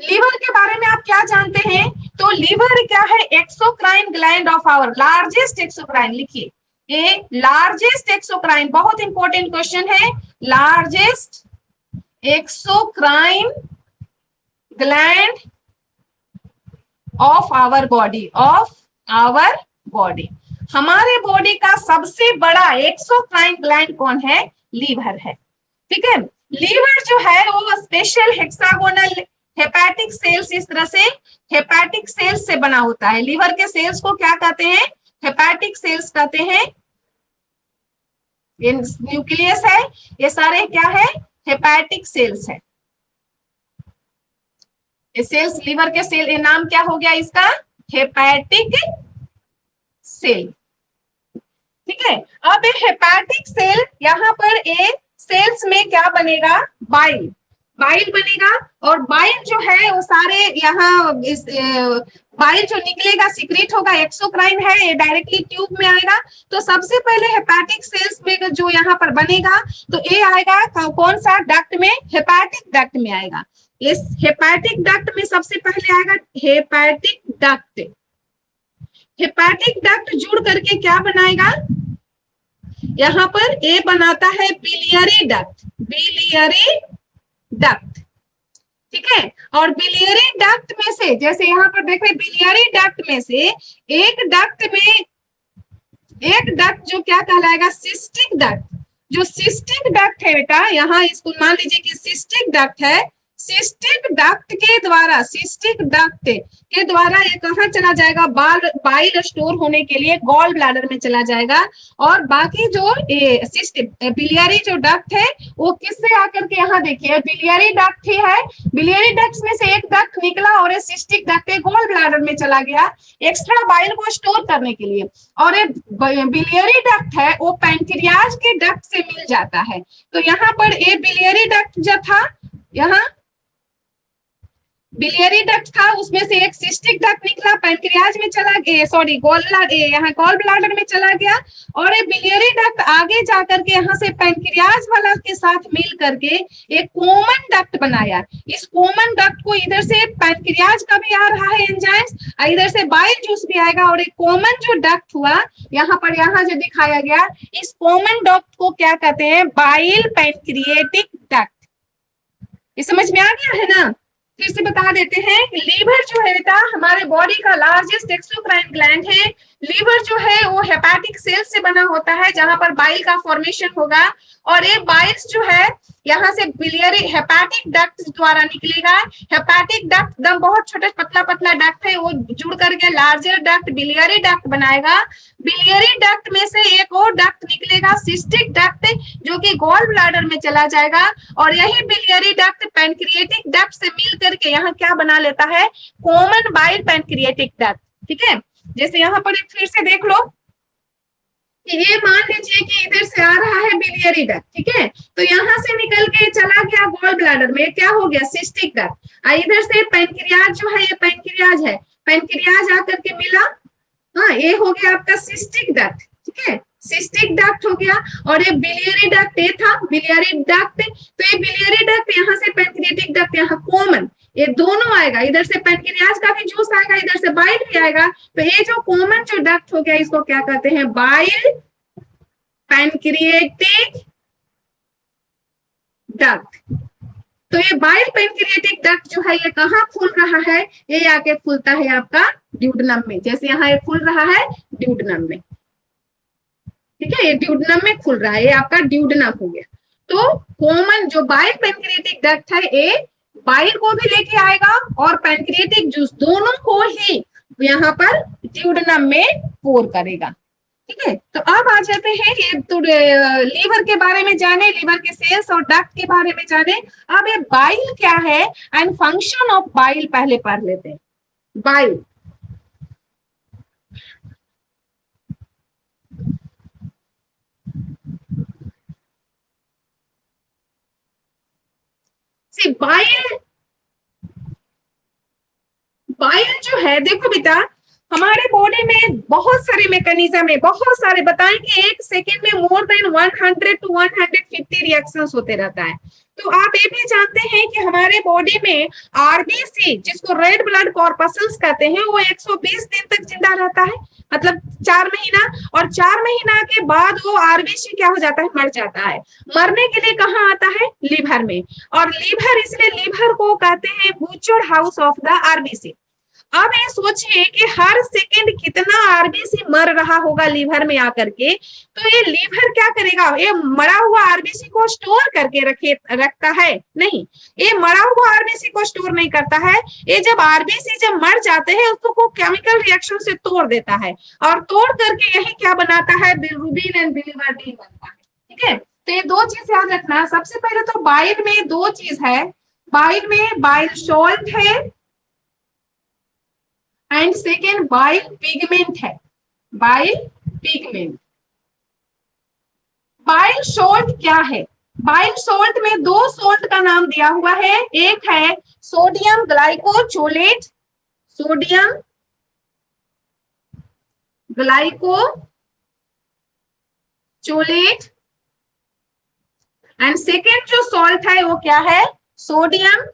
लीवर के बारे में आप क्या जानते हैं, तो लीवर क्या है, exocrine gland of our, largest exocrine, लिखिए ये लार्जेस्ट एक्सोक्राइन, बहुत इंपॉर्टेंट क्वेश्चन है, largest exocrine gland of our body, of our body. हमारे बॉडी का सबसे बड़ा एक्सोक्राइन ग्लैंड कौन है, लीवर है। ठीक है, लीवर जो है वो स्पेशल हेक्सागोनल हेपेटिक सेल्स, इस तरह से हेपेटिक सेल्स से बना होता है। लीवर के सेल्स को क्या कहते हैं, हेपेटिक सेल्स कहते हैं। ये न्यूक्लियस है, ये सारे क्या है, हेपेटिक सेल्स है। ये सेल्स, लीवर के सेल, ये नाम क्या हो गया इसका, हेपेटिक सेल। ठीक है, अब ये हेपेटिक सेल, यहाँ पर ये सेल्स में क्या बनेगा, बाइल, बाइल बनेगा। और बाइल जो है वो सारे यहाँ बाइल जो निकलेगा सिक्रीट होगा, एक्सोक्राइन है, ये डायरेक्टली ट्यूब में आएगा। तो सबसे पहले हेपेटिक सेल्स में जो यहाँ पर बनेगा तो ये आएगा कौन सा डक्ट में, हेपेटिक डक्ट में आएगा। इस हेपेटिक डक्ट में सबसे पहले आएगा हेपेटिक डक्ट। हेपेटिक डक्ट जुड़ करके क्या बनाएगा, यहाँ पर ए बनाता है बिलियरी डक्ट, बिलियरी डक्ट। ठीक है, और बिलियरी डक्ट में से, जैसे यहाँ पर देख रहे, बिलियरी डक्ट में से एक डक्ट में, एक डक्ट जो क्या कहलाएगा, सिस्टिक डक्ट। जो सिस्टिक डक्ट है बेटा, यहाँ इसको मान लीजिए कि सिस्टिक डक्ट है, सिस्टिक डक्ट के द्वारा, सिस्टिक डक्ट के द्वारा ये कहाँ चला जाएगा, बाइल स्टोर होने के लिए गॉल ब्लैडर में चला जाएगा। और बाकी जो बिलियरी जो डक्ट है वो किससे आकर के, यहाँ देखिए बिलियरी डक्ट ही है, बिलियरी डक्ट में से एक डक्ट निकला और ये सिस्टिक डक्ट गॉल ब्लैडर में चला गया एक्स्ट्रा बाइल को स्टोर करने के लिए। और ये बिलियरी डक्ट है वो पैंक्रियाज के डक्ट से मिल जाता है। तो यहाँ पर ये बिलियरी डक्ट जो था, यहाँ बिलियरी डक्ट था, उसमें से एक सिस्टिक डक्ट निकला, पैंक्रियाज में चला गया, सॉरी यहाँ गॉल ब्लैडर में चला गया। और ये बिलियरी डक्ट आगे जाकर के यहाँ से पैंक्रियाज वाला के साथ मिल करके एक कॉमन डक्ट बनाया। इस कॉमन डक्ट को इधर से पैंक्रियाज का भी आ रहा है एंजाइम्स, इधर से बाइल जूस भी आएगा। और एक कॉमन जो डक्ट हुआ यहाँ पर, यहाँ जो दिखाया गया, इस कॉमन डक्ट को क्या कहते हैं, बाइल पैंक्रिएटिक डक्ट। ये समझ में आ गया है ना, फिर से बता देते हैं। लीवर जो है बेटा हमारे बॉडी का लार्जेस्ट एक्सोक्राइन ग्लैंड है। लीवर जो है वो हेपेटिक सेल से बना होता है जहां पर बाइल का फॉर्मेशन होगा। और ये बाइल्स जो है यहाँ से बिलियरी हेपेटिक डक्ट द्वारा निकलेगा। हेपेटिक डक्ट दम बहुत छोटा पतला पतला डक्ट है, वो जुड़ करके लार्जर डक्ट बिलियरी डक्ट बनाएगा। बिलियरी डक्ट में से एक और डक्ट निकलेगा सिस्टिक डक्ट, जो कि गॉल ब्लैडर में चला जाएगा। और यही बिलियरी डक्ट पैंक्रिएटिक डक्ट से मिल करके यहाँ क्या बना लेता है, कॉमन बाइल पैंक्रिएटिक डक्ट। ठीक है, जैसे यहाँ पर फिर से देख लो कि ये मान लीजिए कि इधर से आ रहा है बिलियरी डक्ट, ठीक है, तो यहाँ से निकल के चला गया गॉल ब्लैडर में, क्या हो गया, सिस्टिक डक्ट। इधर से पैंक्रियाज जो है, ये पैंक्रियाज है, पैंक्रियाज आकर के मिला, हाँ ये हो गया आपका सिस्टिक डक्ट। ठीक है, सिस्टिक डक्ट हो गया। और ये बिलियरी डक्ट ये था, बिलियरी डक्ट, तो ये बिलियरी डक्ट यहाँ से पैंक्रिएटिक डक्ट यहाँ कॉमन, ये दोनों आएगा, इधर से पैनक्रियाज का भी जूस आएगा, इधर से बाइल भी आएगा। तो ये जो कॉमन जो डक्ट हो गया इसको क्या कहते हैं, बाइल पैनक्रिएटिक डक्ट। तो ये बाइल पैनक्रिएटिक डक्ट जो है ये कहाँ खुल रहा है, ये आके खुलता है आपका ड्यूडनम में, जैसे यहाँ ये खुल रहा है ड्यूडनम में, ठीक है, ये ड्यूडनम में खुल रहा है, ये आपका ड्यूडनम हो गया। तो कॉमन जो बाइल पैनक्रिएटिक डक्ट है ये बाइल को भी लेके आएगा और पैनक्रिएटिक जूस दोनों को ही यहाँ पर ड्यूडनम में पोर करेगा, ठीक है। तो अब आ जाते हैं ये तो लीवर के बारे में जाने, लीवर के सेल्स और डक्ट के बारे में जाने। अब ये बाइल क्या है एंड फंक्शन ऑफ बाइल पहले पढ़ लेते हैं। बाइल, बाइल, बाइल जो है देखो बेटा, हमारे बॉडी में बहुत सारे मैकेनिज्म है, बहुत सारे, बताएं कि एक सेकेंड में मोर देन 100 टू 150 रिएक्शंस होते रहता है। तो आप ये भी जानते हैं कि हमारे बॉडी में आरबीसी जिसको रेड ब्लड कॉर्पसल्स कहते हैं वो 120 दिन तक जिंदा रहता है, मतलब 4 महीना, और 4 महीना के बाद वो आरबीसी क्या हो जाता है, मर जाता है। मरने के लिए कहाँ आता है, लिवर में, और लिवर, इसलिए लिवर को कहते हैं butcher house of the RBC. अब ये सोचिए कि हर सेकंड कितना आरबीसी मर रहा होगा लीवर में आकर के, तो ये लीवर क्या करेगा, ये मरा हुआ आरबीसी को स्टोर करके रखता है, नहीं, ये मरा हुआ आरबीसी को स्टोर नहीं करता है। ये जब आरबीसी जब मर जाते हैं उसको केमिकल रिएक्शन से तोड़ देता है, और तोड़ करके यही क्या बनाता है, बिलिरुबिन एंड बिलिवर्डिन बनता है, ठीक है। तो ये दो चीज याद रखना। सबसे पहले तो बाइल में दो चीज है, बाइल में बाइल सॉल्ट है एंड सेकेंड बाइल पिगमेंट है, बाइल पिगमेंट। बाइल सॉल्ट क्या है, बाइल सॉल्ट में दो सॉल्ट का नाम दिया हुआ है, एक है sodium ग्लाइकोचोलेट, sodium glycocholate, and second जो सॉल्ट है वो क्या है, सोडियम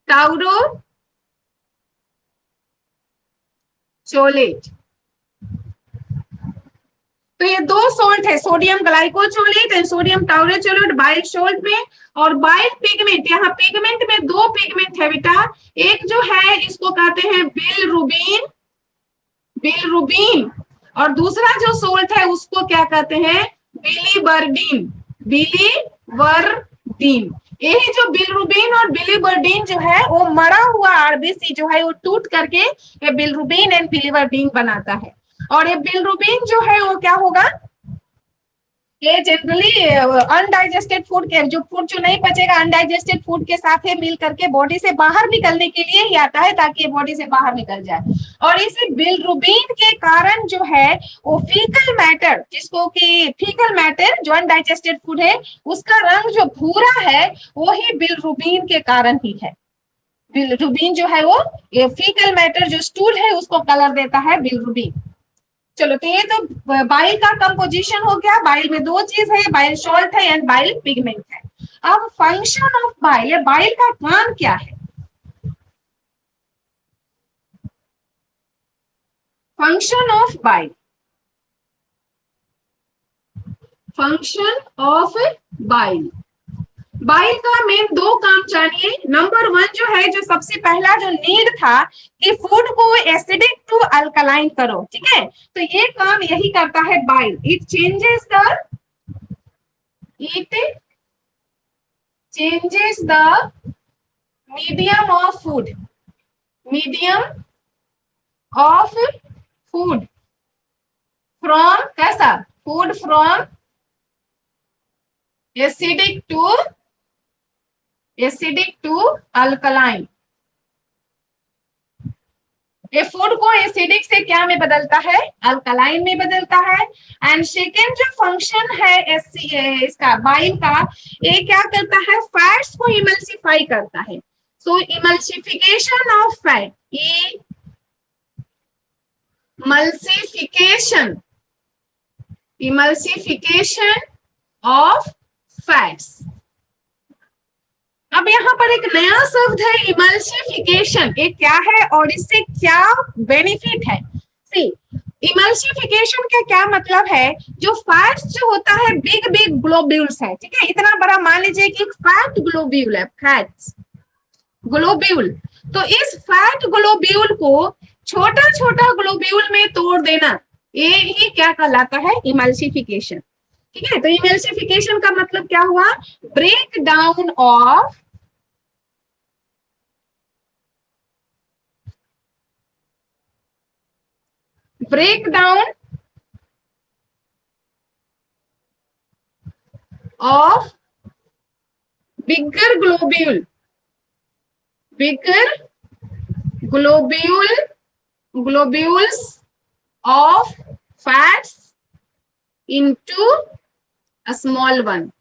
टाउरोचोलेट। तो ये दो सॉल्ट है, sodium glycocholate and sodium taurocholate bile salt में। और बाइल पिगमेंट, यहाँ पिगमेंट में दो पिगमेंट है बेटा, एक जो है इसको कहते हैं बिलिरुबिन, बिलिरुबिन, और दूसरा जो सॉल्ट है उसको क्या कहते हैं, बिलिवर्डिन, बिलिवर्डिन। यही जो बिलिरुबिन और बिलिवर्डिन जो है वो मरा हुआ आरबीसी जो है वो टूट करके ये बिलिरुबिन एंड बिलिवर्डिन बनाता है। और ये बिलिरुबिन जो है वो क्या होगा, ये जनरली अनडाइजेस्टेड फूड के जो फूड जो नहीं पचेगा अनडाइजेस्टेड फूड के साथ है मिल करके बॉडी से बाहर निकलने के लिए ही आता है, ताकि ये बॉडी से बाहर निकल जाए। और इसी बिलिरुबिन के कारण जो है वो फीकल मैटर, जिसको कि फीकल मैटर जो अनडाइजेस्टेड फूड है उसका रंग जो भूरा है वो ही बिलिरुबिन के कारण ही है। बिलिरुबिन जो है वो ये फीकल मैटर जो स्टूल है उसको कलर देता है बिलिरुबिन। चलो, तो ये तो बाइल का कंपोजिशन हो गया। बाइल में दो चीज है, बाइल सॉल्ट है एंड बाइल पिगमेंट है। अब फंक्शन ऑफ बाइल, बाइल का काम क्या है, function of bile, function of bile, bile का मेन दो काम जानिए। नंबर 1 जो है, जो सबसे पहला जो नीड था कि फूड को एसिडिक टू अल्कलाइन करो, ठीक है, तो ये काम यही करता है bile. It changes the medium of food, medium of food from, कैसा, food from acidic to alkaline. ये फूड को एसिडिक से क्या में बदलता है, अल्कलाइन में बदलता है। एंड सेकेंड जो फंक्शन है इसका बाइल का, ये क्या करता है, फैट्स को इमल्सिफाई करता है। So emulsification of fat, emulsification of fats, पर एक नया शब्द है इमल्सिफिकेशन। ये क्या है और इससे क्या बेनिफिट है? सी, इमल्सिफिकेशन का क्या मतलब है? जो फैट्स जो होता है बिग बिग ग्लोब्यूल्स है, ठीक है, इतना बड़ा मान लीजिए कि फैट ग्लोब्यूल है, फैट्स ग्लोब्यूल, तो इस फैट ग्लोब्यूल को छोटा छोटा ग्लोब्यूल में तोड़ देना, ये ही क्या कहलाता है? इमल्सिफिकेशन। ठीक है, तो इमल्सिफिकेशन का मतलब क्या हुआ? Break down of breakdown of bigger globule globules of fats into a small one।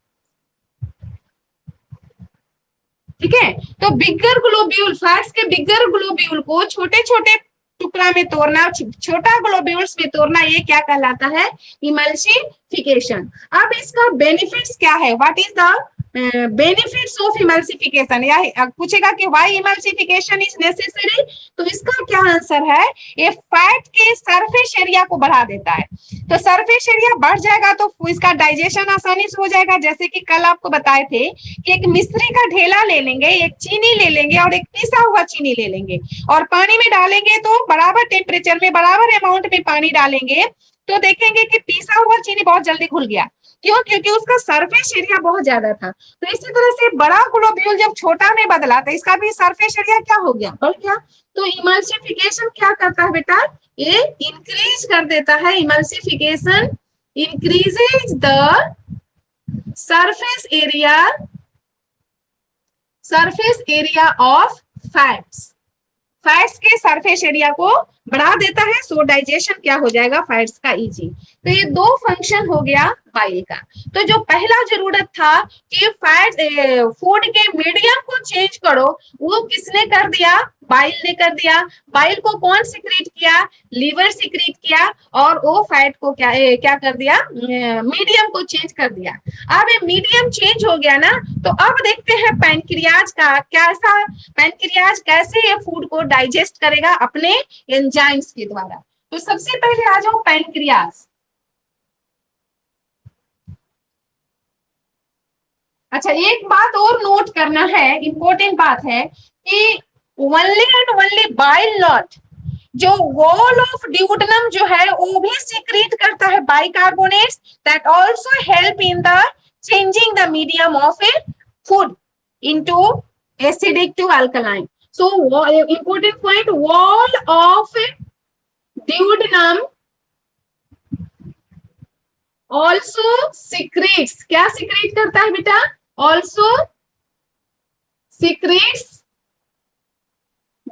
ठीक है, तो बिगर ग्लोब्यूल, फैट्स के बिगर ग्लोब्यूल को छोटे छोटे टुकड़ा में तोड़ना, छोटा ग्लोब्यूल्स में तोड़ना, ये क्या कहलाता है? इमल्सिफिकेशन। अब इसका बेनिफिट्स क्या है? What is the benefits of emulsification? या पूछेगा कि व्हाई इमल्सिफिकेशन इज नेसेसरी, तो इसका क्या आंसर है? ये फैट के सरफेस एरिया को बढ़ा देता है। तो सरफेस एरिया बढ़ जाएगा तो इसका डाइजेशन आसानी से हो जाएगा। जैसे कि कल आपको बताए थे कि एक मिश्री का ढेला ले लेंगे, एक चीनी ले लेंगे और एक पिसा हुआ चीनी ले लेंगे और पानी में डालेंगे, तो बराबर टेम्परेचर में बराबर अमाउंट में पानी डालेंगे तो देखेंगे कि पिसा हुआ चीनी बहुत जल्दी घुल गया। क्यों? क्योंकि उसका सरफेस एरिया बहुत ज्यादा था। तो इसी तरह से बड़ा ग्लोब्यूल जब छोटा में बदला तो इसका भी सरफेस एरिया क्या हो गया? बढ़ गया। तो इमल्सिफिकेशन क्या करता है बेटा? ये इंक्रीज कर देता है। Emulsification increases the surface area of fats. Fats के सरफेस एरिया को बढ़ा देता है, सो डाइजेशन क्या हो जाएगा? फैट्स का इजी। तो ये दो फंक्शन हो गया बाइल का। तो जो पहला जरूरत था कि फैट फूड के मीडियम को चेंज करो, वो किसने कर दिया? बाइल ने कर दिया। बाइल को कौन सिक्रीट किया? लीवर सिक्रीट किया और वो फैट को क्या कर दिया? मीडियम को चेंज कर दिया। अब ये मीडियम चेंज हो गया ना, तो अब देखते हैं पैनक्रियाज का कैसा, पैनक्रियाज कैसे ये फूड को डाइजेस्ट करेगा अपने एंजाइम्स के द्वारा। तो सबसे पहले आ जाओ पैनक्रियाज। अच्छा, एक बात और नोट करना है, इंपॉर्टेंट बात है कि only and only bile not, जो वॉल ऑफ ड्यूडेनम जो है वो भी सीक्रेट करता है bicarbonates that also help in the changing the medium of a food into acidic to alkaline. So important point, wall of duodenum also secretes, क्या secrete करता है बेटा? Also secretes,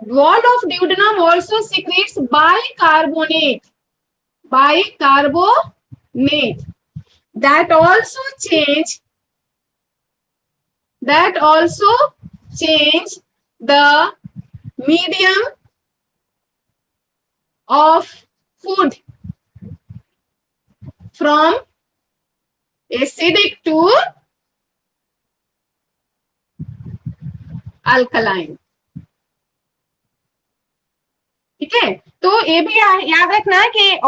wall of duodenum also secretes bicarbonate that also change the medium of food from acidic to alkaline। ठीक है, तो ये भी याद रखना है कि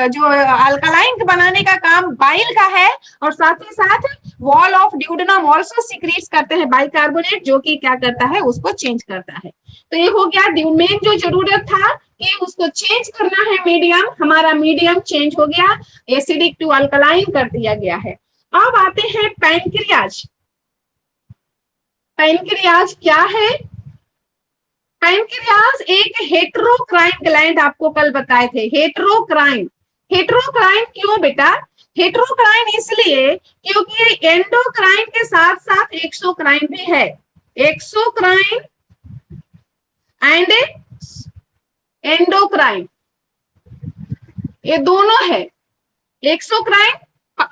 जो अल्कलाइन बनाने का काम बाइल का है और साथ ही साथ wall of duodenum also secrets करते हैं बाइकार्बोनेट, जो कि क्या करता है? उसको चेंज करता है। तो ये हो गया मेन जो जरूरत था कि उसको चेंज करना है मीडियम, हमारा मीडियम चेंज हो गया, एसिडिक टू अल्कलाइन कर दिया गया है। अब आते हैं पैनक्रियाज। पैनक्रियाज क्या है? पैनक्रियाज एक हेटेरोक्राइन ग्लैंड, आपको कल बताए थे। हेटेरोक्राइन, हेटेरोक्राइन क्यों बेटा? हेटेरोक्राइन इसलिए क्योंकि एंडोक्राइन के साथ साथ एक्सोक्राइन भी है। एक्सोक्राइन एंड एंडोक्राइन, ये दोनों है। एक्सोक्राइन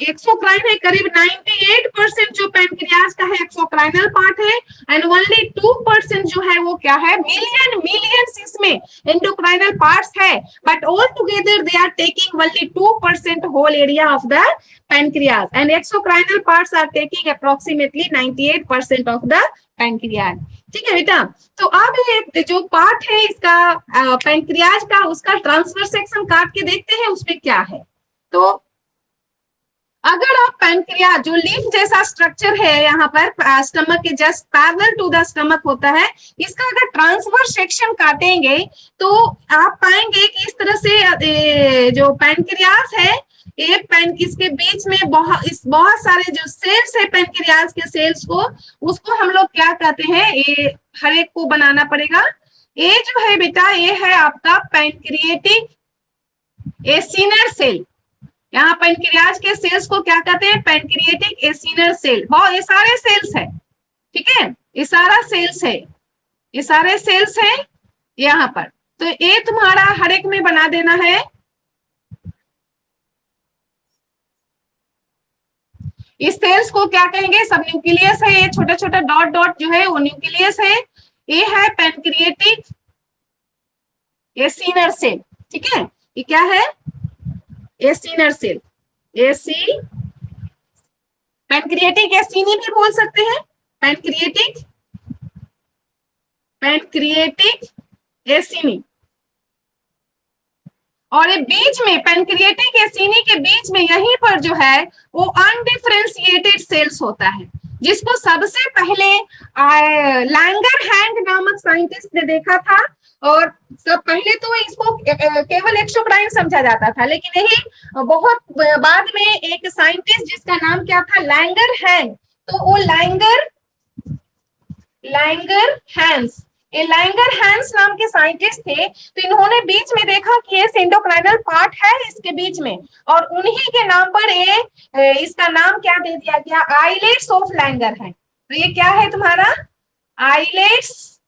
एक्सोक्राइन है, करीब 98% जो पैनक्रियाज का है एक्सोक्राइनल पार्ट है, एंड ओनली 2% जो है वो क्या है, मिलियंस इसमें एंडोक्राइनल पार्ट्स है, but all together they are taking only 2% whole area of the pancreas, and exocrinal parts are taking approximately 98% of the pancreas. ठीक है बेटा, तो अब ये जो पार्ट है इसका पैनक्रियाज का, उसका ट्रांसवर्स सेक्शन काट के देखते हैं उसमें क्या है। तो अगर आप पैनक्रियाज जो लीफ जैसा स्ट्रक्चर है यहाँ पर स्टमक के just parallel to the stomach होता है, इसका अगर ट्रांसवर्स सेक्शन काटेंगे तो आप पाएंगे कि इस तरह से जो पैनक्रियाज है, एक पैन इसके बीच में बहुत सारे जो सेल्स है पैनक्रियाज के सेल्स को, उसको हम लोग क्या कहते हैं, ये हर एक को बनाना पड़ेगा। ये जो है बेटा ये है आपका पैनक्रिएटिक एसिनर सेल। यहाँ पैनक्रियाज के सेल्स को क्या कहते हैं, पैनक्रिएटिक एसिनर सेल। बहुत ये सारे सेल्स है, ठीक है, ये सारा सेल्स है, ये सारे सेल्स है यहाँ पर। तो ये तुम्हारा हर एक में बना देना है। इस सेल्स को क्या कहेंगे, सब न्यूक्लियस है, ये छोटा छोटा डॉट डॉट जो है वो न्यूक्लियस है। ये है पैनक्रिएटिक एसिनर सेल, ठीक है, ये क्या है, एसिनर सेल, एसी पैनक्रिएटिक एसिनी भी बोल सकते हैं, पैनक्रिएटिक एसिनी। और ये बीच में पैनक्रिएटिक एसिनी के बीच में यहीं पर जो है वो अनडिफरेंशिएटेड सेल्स होता है, जिसको सबसे पहले लैंगरहैंस नामक साइंटिस्ट ने देखा था। और सब पहले तो इसको केवल एक्सोक्राइन समझा जाता था, लेकिन यही बहुत बाद में एक साइंटिस्ट जिसका नाम क्या था, लैंगरहैंस, तो वो लैंगरहैंस, ये लैंगरहैंस नाम के साइंटिस्ट थे। तो इन्होंने बीच में देखा कि ये एंडोक्राइनल पार्ट है इसके बीच में, और उन्हीं के नाम पर ये इसका नाम क्या दे दिया गया, आइलेट्स ऑफ लैंगरहैंस। तो ये क्या है तुम्हारा, आइलेट्स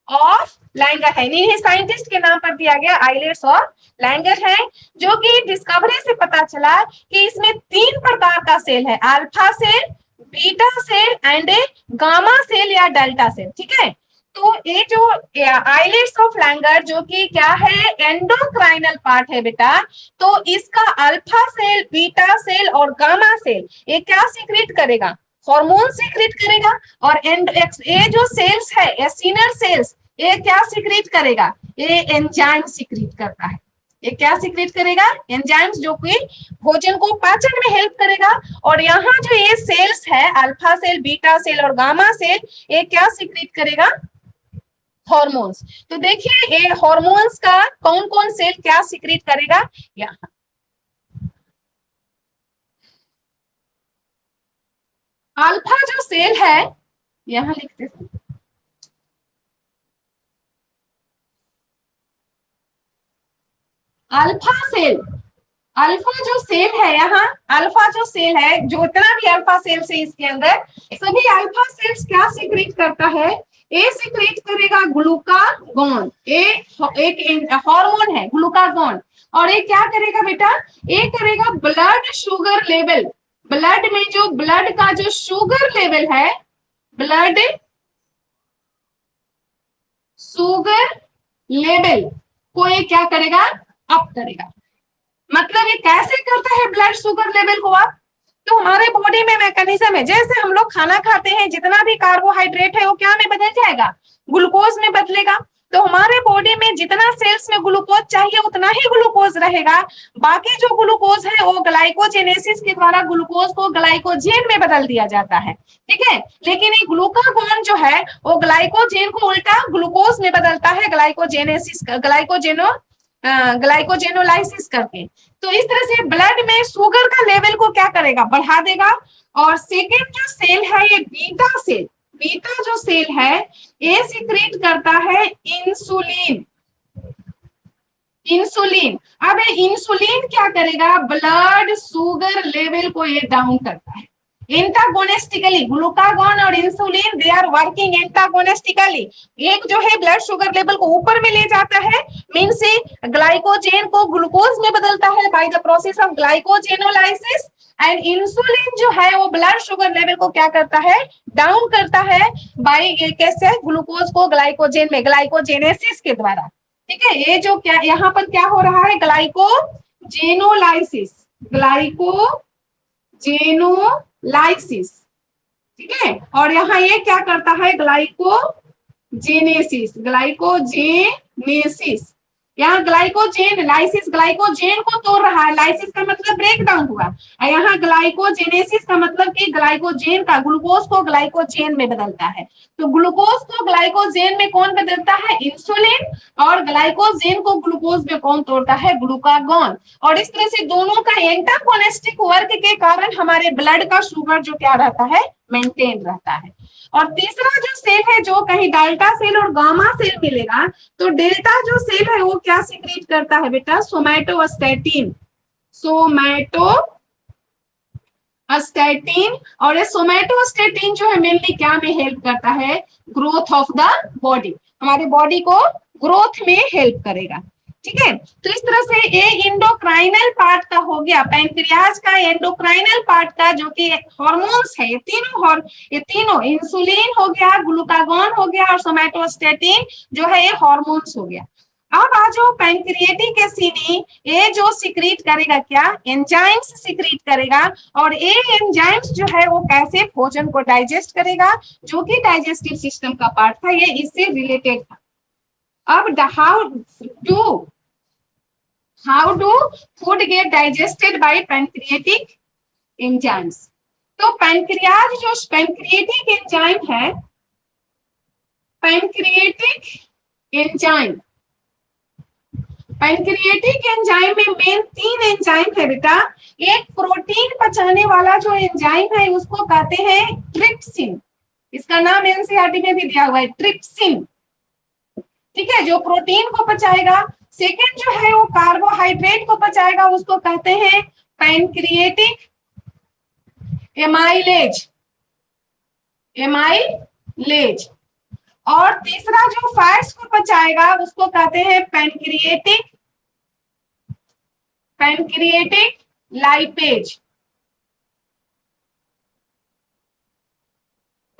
ऑफ लैंगरहैंस, इन्हीं साइंटिस्ट के नाम पर दिया गया आइलेट्स ऑफ लैंगरहैंस, जो कि डिस्कवरी से पता चला कि इसमें 3 प्रकार का सेल है, alpha cell, beta cell and gamma cell या डेल्टा सेल। ठीक है, तो ये जो आइलेट्स ऑफ लैंगर जो कि क्या है, एंडोक्राइनल पार्ट है बेटा, तो इसका अल्फा सेल, बीटा सेल और गामा सेल ये क्या सीक्रेट करेगा, हार्मोन सीक्रेट करेगा। और ये जो सेल्स है एसिनर सेल्स, ये क्या सीक्रेट करेगा, ये एंजाइम सीक्रेट करता है। ये क्या सीक्रेट करेगा, एंजाइम्स, जो कि भोजन को पाचन में हेल्प करेगा। और यहाँ जो ये सेल्स है अल्फा सेल, बीटा सेल और गामा सेल, ये क्या सीक्रेट करेगा, हॉर्मोन्स। तो देखिए ये हॉर्मोन्स का कौन कौन सेल क्या सीक्रेट करेगा, यहाँ अल्फा जो सेल है, यहाँ लिखते हैं, अल्फा सेल, अल्फा जो सेल है यहाँ, अल्फा जो सेल है, जो इतना भी अल्फा सेल्स है इसके अंदर, सभी अल्फा सेल्स क्या सीक्रेट करता है, ए सीक्रेट करेगा ग्लूकागॉन, एक हार्मोन है ग्लूकागॉन। और ये क्या करेगा बेटा, ये करेगा ब्लड शुगर लेवल, ब्लड में जो ब्लड का जो शुगर लेवल है, ब्लड शुगर लेवल को ये क्या करेगा, अप करेगा। मतलब ये कैसे करता है ब्लड शुगर लेवल को अप, तो हमारे बॉडी में मैकेनिज्म है, जैसे हम लोग खाना खाते हैं, जितना भी कार्बोहाइड्रेट है वो क्या में बदल जाएगा, ग्लूकोज में बदलेगा। तो हमारे बॉडी में जितना सेल्स में ग्लूकोज चाहिए उतना ही ग्लूकोज रहेगा, बाकी जो ग्लूकोज है वो ग्लाइकोजेनेसिस के द्वारा ग्लूकोज को ग्लाइकोजेन में बदल दिया जाता है। ठीक है, लेकिन ये ग्लूकागॉन जो है वो ग्लाइकोजेन को उल्टा ग्लूकोज में बदलता है, ग्लाइकोजेनेसिस ग्लाइकोजेनोलाइसिस करके। तो इस तरह से ब्लड में शुगर का लेवल को क्या करेगा, बढ़ा देगा। और सेकेंड जो सेल है ये बीटा सेल, बीटा जो सेल है ये सीक्रेट करता है इंसुलिन, इंसुलिन। अब इंसुलिन क्या करेगा, ब्लड शुगर लेवल को ये डाउन करता है। एंटागोनिस्टिकली, ग्लूकागॉन और इंसुलिन दे आर वर्किंग एंटागोनिस्टिकली। एक जो है ब्लड शुगर लेवल को ऊपर में ले जाता है, मीन से ग्लाइकोजेन को ग्लूकोज में बदलता है by the process of glycogenolysis, and insulin जो है वो ब्लड शुगर लेवल को क्या करता है, डाउन करता है बाय कैसे, ग्लूकोज को ग्लाइकोजेन में, ग्लाइकोजेनेसिस के द्वारा। ठीक है, ये जो क्या यहाँ पर क्या हो रहा है, ग्लाइकोजेनोलाइसिस, ग्लाइकोजेनोलाइसिस। ठीक है, और यहाँ ये क्या करता है, ग्लाइकोजेनेसिस, ग्लाइकोजेनेसिस। यहाँ ग्लाइकोजेन लाइसिस, ग्लाइकोजेन को तोड़ रहा है, लाइसिस का मतलब ब्रेक डाउन हुआ, और यहाँ ग्लाइकोजेनेसिस का मतलब कि ग्लाइकोजेन का, ग्लूकोज को ग्लाइकोजेन में बदलता है। तो ग्लूकोज को ग्लाइकोजेन में कौन बदलता है, इंसुलिन, और ग्लाइकोजेन को ग्लूकोज में कौन तोड़ता है, ग्लूकागॉन। और इस तरह से दोनों का एंटागोनिस्टिक वर्क के कारण हमारे ब्लड का शुगर जो क्या रहता है, मेंटेन रहता है। और तीसरा जो सेल है, जो कहीं डेल्टा सेल और गामा सेल मिलेगा, तो डेल्टा जो सेल है वो क्या सीक्रेट करता है बेटा, सोमैटोस्टैटिन, सोमैटोस्टैटिन। और ये सोमैटोस्टैटिन जो है मेनली क्या में हेल्प करता है, ग्रोथ ऑफ द बॉडी, हमारे बॉडी को ग्रोथ में हेल्प करेगा। ठीक है, तो इस तरह से ये एंडोक्राइनल पार्ट का हो गया, पैंक्रियाज का एंडोक्राइनल पार्ट का, जो कि हार्मोन्स है, ये तीनों इंसुलिन हो गया, ग्लूकागॉन हो गया, और सोमैटोस्टैटिन जो है ये हार्मोन्स हो गया। अब आ जाओ पैंक्रिएटिक एसिड, ये जो सिक्रीट करेगा क्या, एंजाइम्स सिक्रीट करेगा, और ये एंजाइम्स जो है वो कैसे भोजन को डाइजेस्ट करेगा, जो कि डाइजेस्टिव सिस्टम का पार्ट था, ये इससे रिलेटेड था। अब how do food get digested by pancreatic enzymes? तो पैंक्रियाज जो पैंक्रिएटिक एंजाइम है, पैंक्रिएटिक एंजाइम में मेन 3 एंजाइम है बेटा। एक प्रोटीन पचाने वाला जो एंजाइम है उसको कहते हैं ट्रिप्सिन, इसका नाम एनसीईआरटी में भी दिया हुआ है, ट्रिप्सिन। ठीक है, जो प्रोटीन को पचाएगा। सेकेंड जो है वो कार्बोहाइड्रेट को पचाएगा, उसको कहते हैं पैंक्रिएटिक एमाइलेज। और तीसरा जो फैट्स को पचाएगा उसको कहते हैं पैंक्रिएटिक लाइपेज,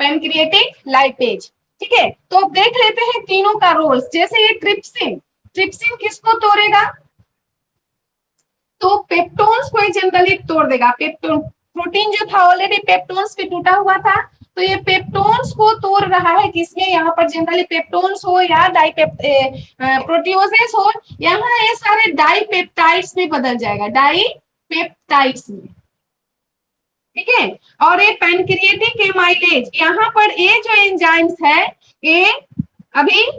पैंक्रिएटिक लाइपेज। ठीक है, तो अब देख लेते हैं तीनों का रोल्स। जैसे ये ट्रिप्सिन किसको तोड़ेगा, तो पेप्टोन्स को जनरली तोड़ देगा। पेप्टोन प्रोटीन जो था ऑलरेडी पेप्टोन्स पे टूटा हुआ था, तो ये पेप्टोन्स को तोड़ रहा है, किसमें, यहाँ पर जनरली पेप्टोन्स हो या प्रोटियोजेस हो, यहाँ ये सारे डाइपेप्टाइड्स में बदल जाएगा, डाइपेप्टाइड्स में। ठीक है, और ये पैंक्रिएटिक एमाइलेज, यहाँ पर ये जो एंजाइम्स है ये अभी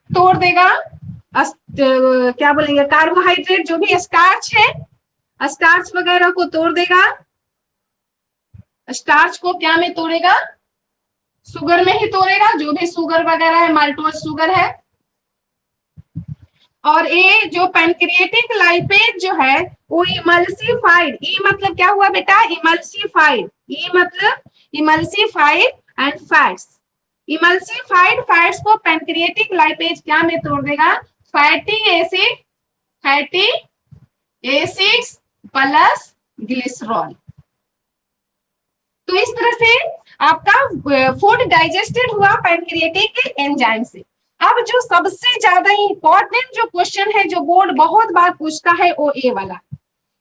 तोड़ देगा, क्या बोलेंगे, कार्बोहाइड्रेट जो भी स्टार्च है, स्टार्च वगैरह को तोड़ देगा। स्टार्च को क्या में तोड़ेगा, शुगर में ही तोड़ेगा, जो भी शुगर वगैरह है, माल्टोज शुगर है। और ये जो पैंक्रिएटिक लाइपेज जो है वो इमल्सिफाइड, ई मतलब क्या हुआ बेटा, इमल्सिफाइड, ई मतलब emulsified and fats, emulsified fats को पैंक्रिएटिक लाइपेज क्या में तोड़ देगा, फैटी एसिड्स प्लस ग्लिसरॉल। तो इस तरह से आपका फूड डाइजेस्टेड हुआ पैंक्रिएटिक एंजाइम से। अब जो सबसे ज्यादा इंपॉर्टेंट जो क्वेश्चन है, जो बोर्ड बहुत बार पूछता है, वो ए वाला।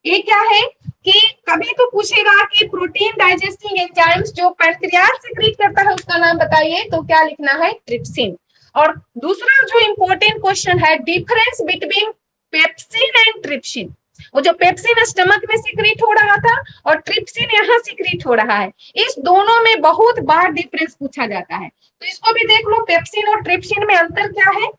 ये क्या है कि कभी तो पूछेगा कि प्रोटीन डाइजेस्टिंग एंजाइम्स जो पैंक्रियाज सीक्रेट करता है उसका नाम बताइए, तो क्या लिखना है, ट्रिप्सिन। और दूसरा जो इंपॉर्टेंट क्वेश्चन है, difference between pepsin and trypsin. वो जो पेप्सिन स्टमक में सीक्रेट हो रहा था और ट्रिप्सिन यहाँ सीक्रेट हो रहा है, इस दोनों में बहुत बार डिफरेंस पूछा जाता है। तो इसको भी देख लो, पेप्सिन और ट्रिप्सिन में अंतर क्या है।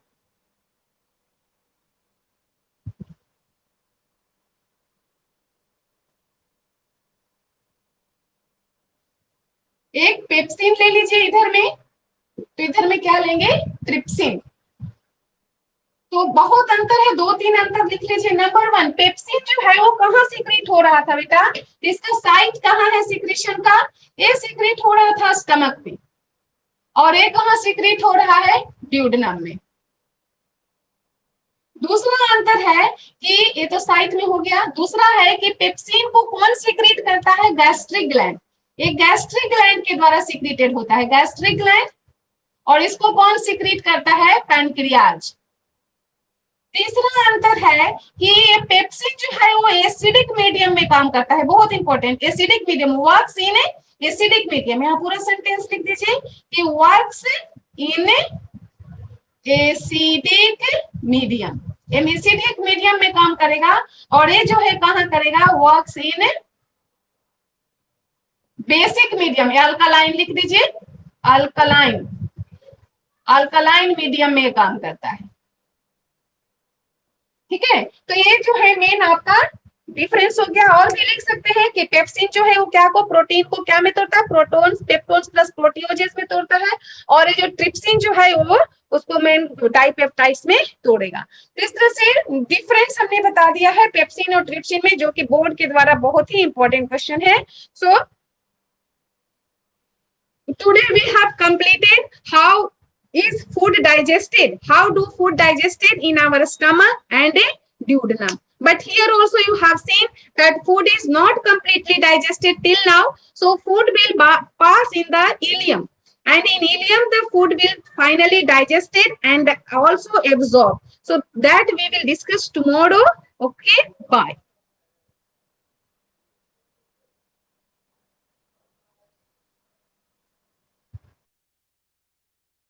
एक पेप्सिन ले लीजिए इधर में, तो इधर में क्या लेंगे, ट्रिप्सिन। तो बहुत अंतर है, दो तीन अंतर लिख लीजिए। नंबर वन, पेप्सिन जो है वो कहाँ सीक्रेट हो रहा था बेटा, इसका साइट कहाँ है सीक्रेशन का, ये सीक्रेट हो रहा था स्टमक में, और ये कहाँ सीक्रेट हो रहा है, ड्यूडेनम में। दूसरा अंतर है कि ये तो साइट में हो गया, दूसरा है कि पेप्सिन को कौन सीक्रेट करता है, गैस्ट्रिक ग्लैंड, ये गैस्ट्रिक ग्लैंड के द्वारा सीक्रेटेड होता है, गैस्ट्रिक ग्लैंड, और इसको कौन सीक्रेट करता है, पैनक्रियाज। तीसरा अंतर है कि ये पेप्सिन जो है वो एसिडिक मीडियम में काम करता है, बहुत important, acidic medium, works in acidic medium. यहाँ पूरा सेंटेंस लिख दीजिए कि works in acidic medium, acidic medium में काम करेगा, और ये जो है कहाँ करेगा, works in basic medium, alkaline लिख दीजिए, अल्कलाइन, अल्कलाइन मीडियम में काम करता है। ठीक है, तो ये जो है मेन आपका डिफरेंस हो गया। और भी लिख सकते हैं कि पेप्सिन जो है वो क्या को, प्रोटीन को क्या में तोड़ता है, प्रोटॉन्स, पेप्टोन्स प्लस प्रोटीओजेस में तोड़ता है, और ये जो ट्रिप्सिन जो है वो उसको मेन डाइपेप्टाइड्स में तोड़ेगा। तो इस तरह से डिफरेंस हमने बता दिया है पेप्सिन और ट्रिप्सिन में, जो कि बोर्ड के द्वारा बहुत ही इंपॉर्टेंट क्वेश्चन है। सो today we have completed how is food digested, how do food digested in our stomach and a duodenum. But here also you have seen that food is not completely digested till now, so food will pass in the ileum, and in ileum the food will finally digested and also absorbed, so that we will discuss tomorrow. Okay, bye.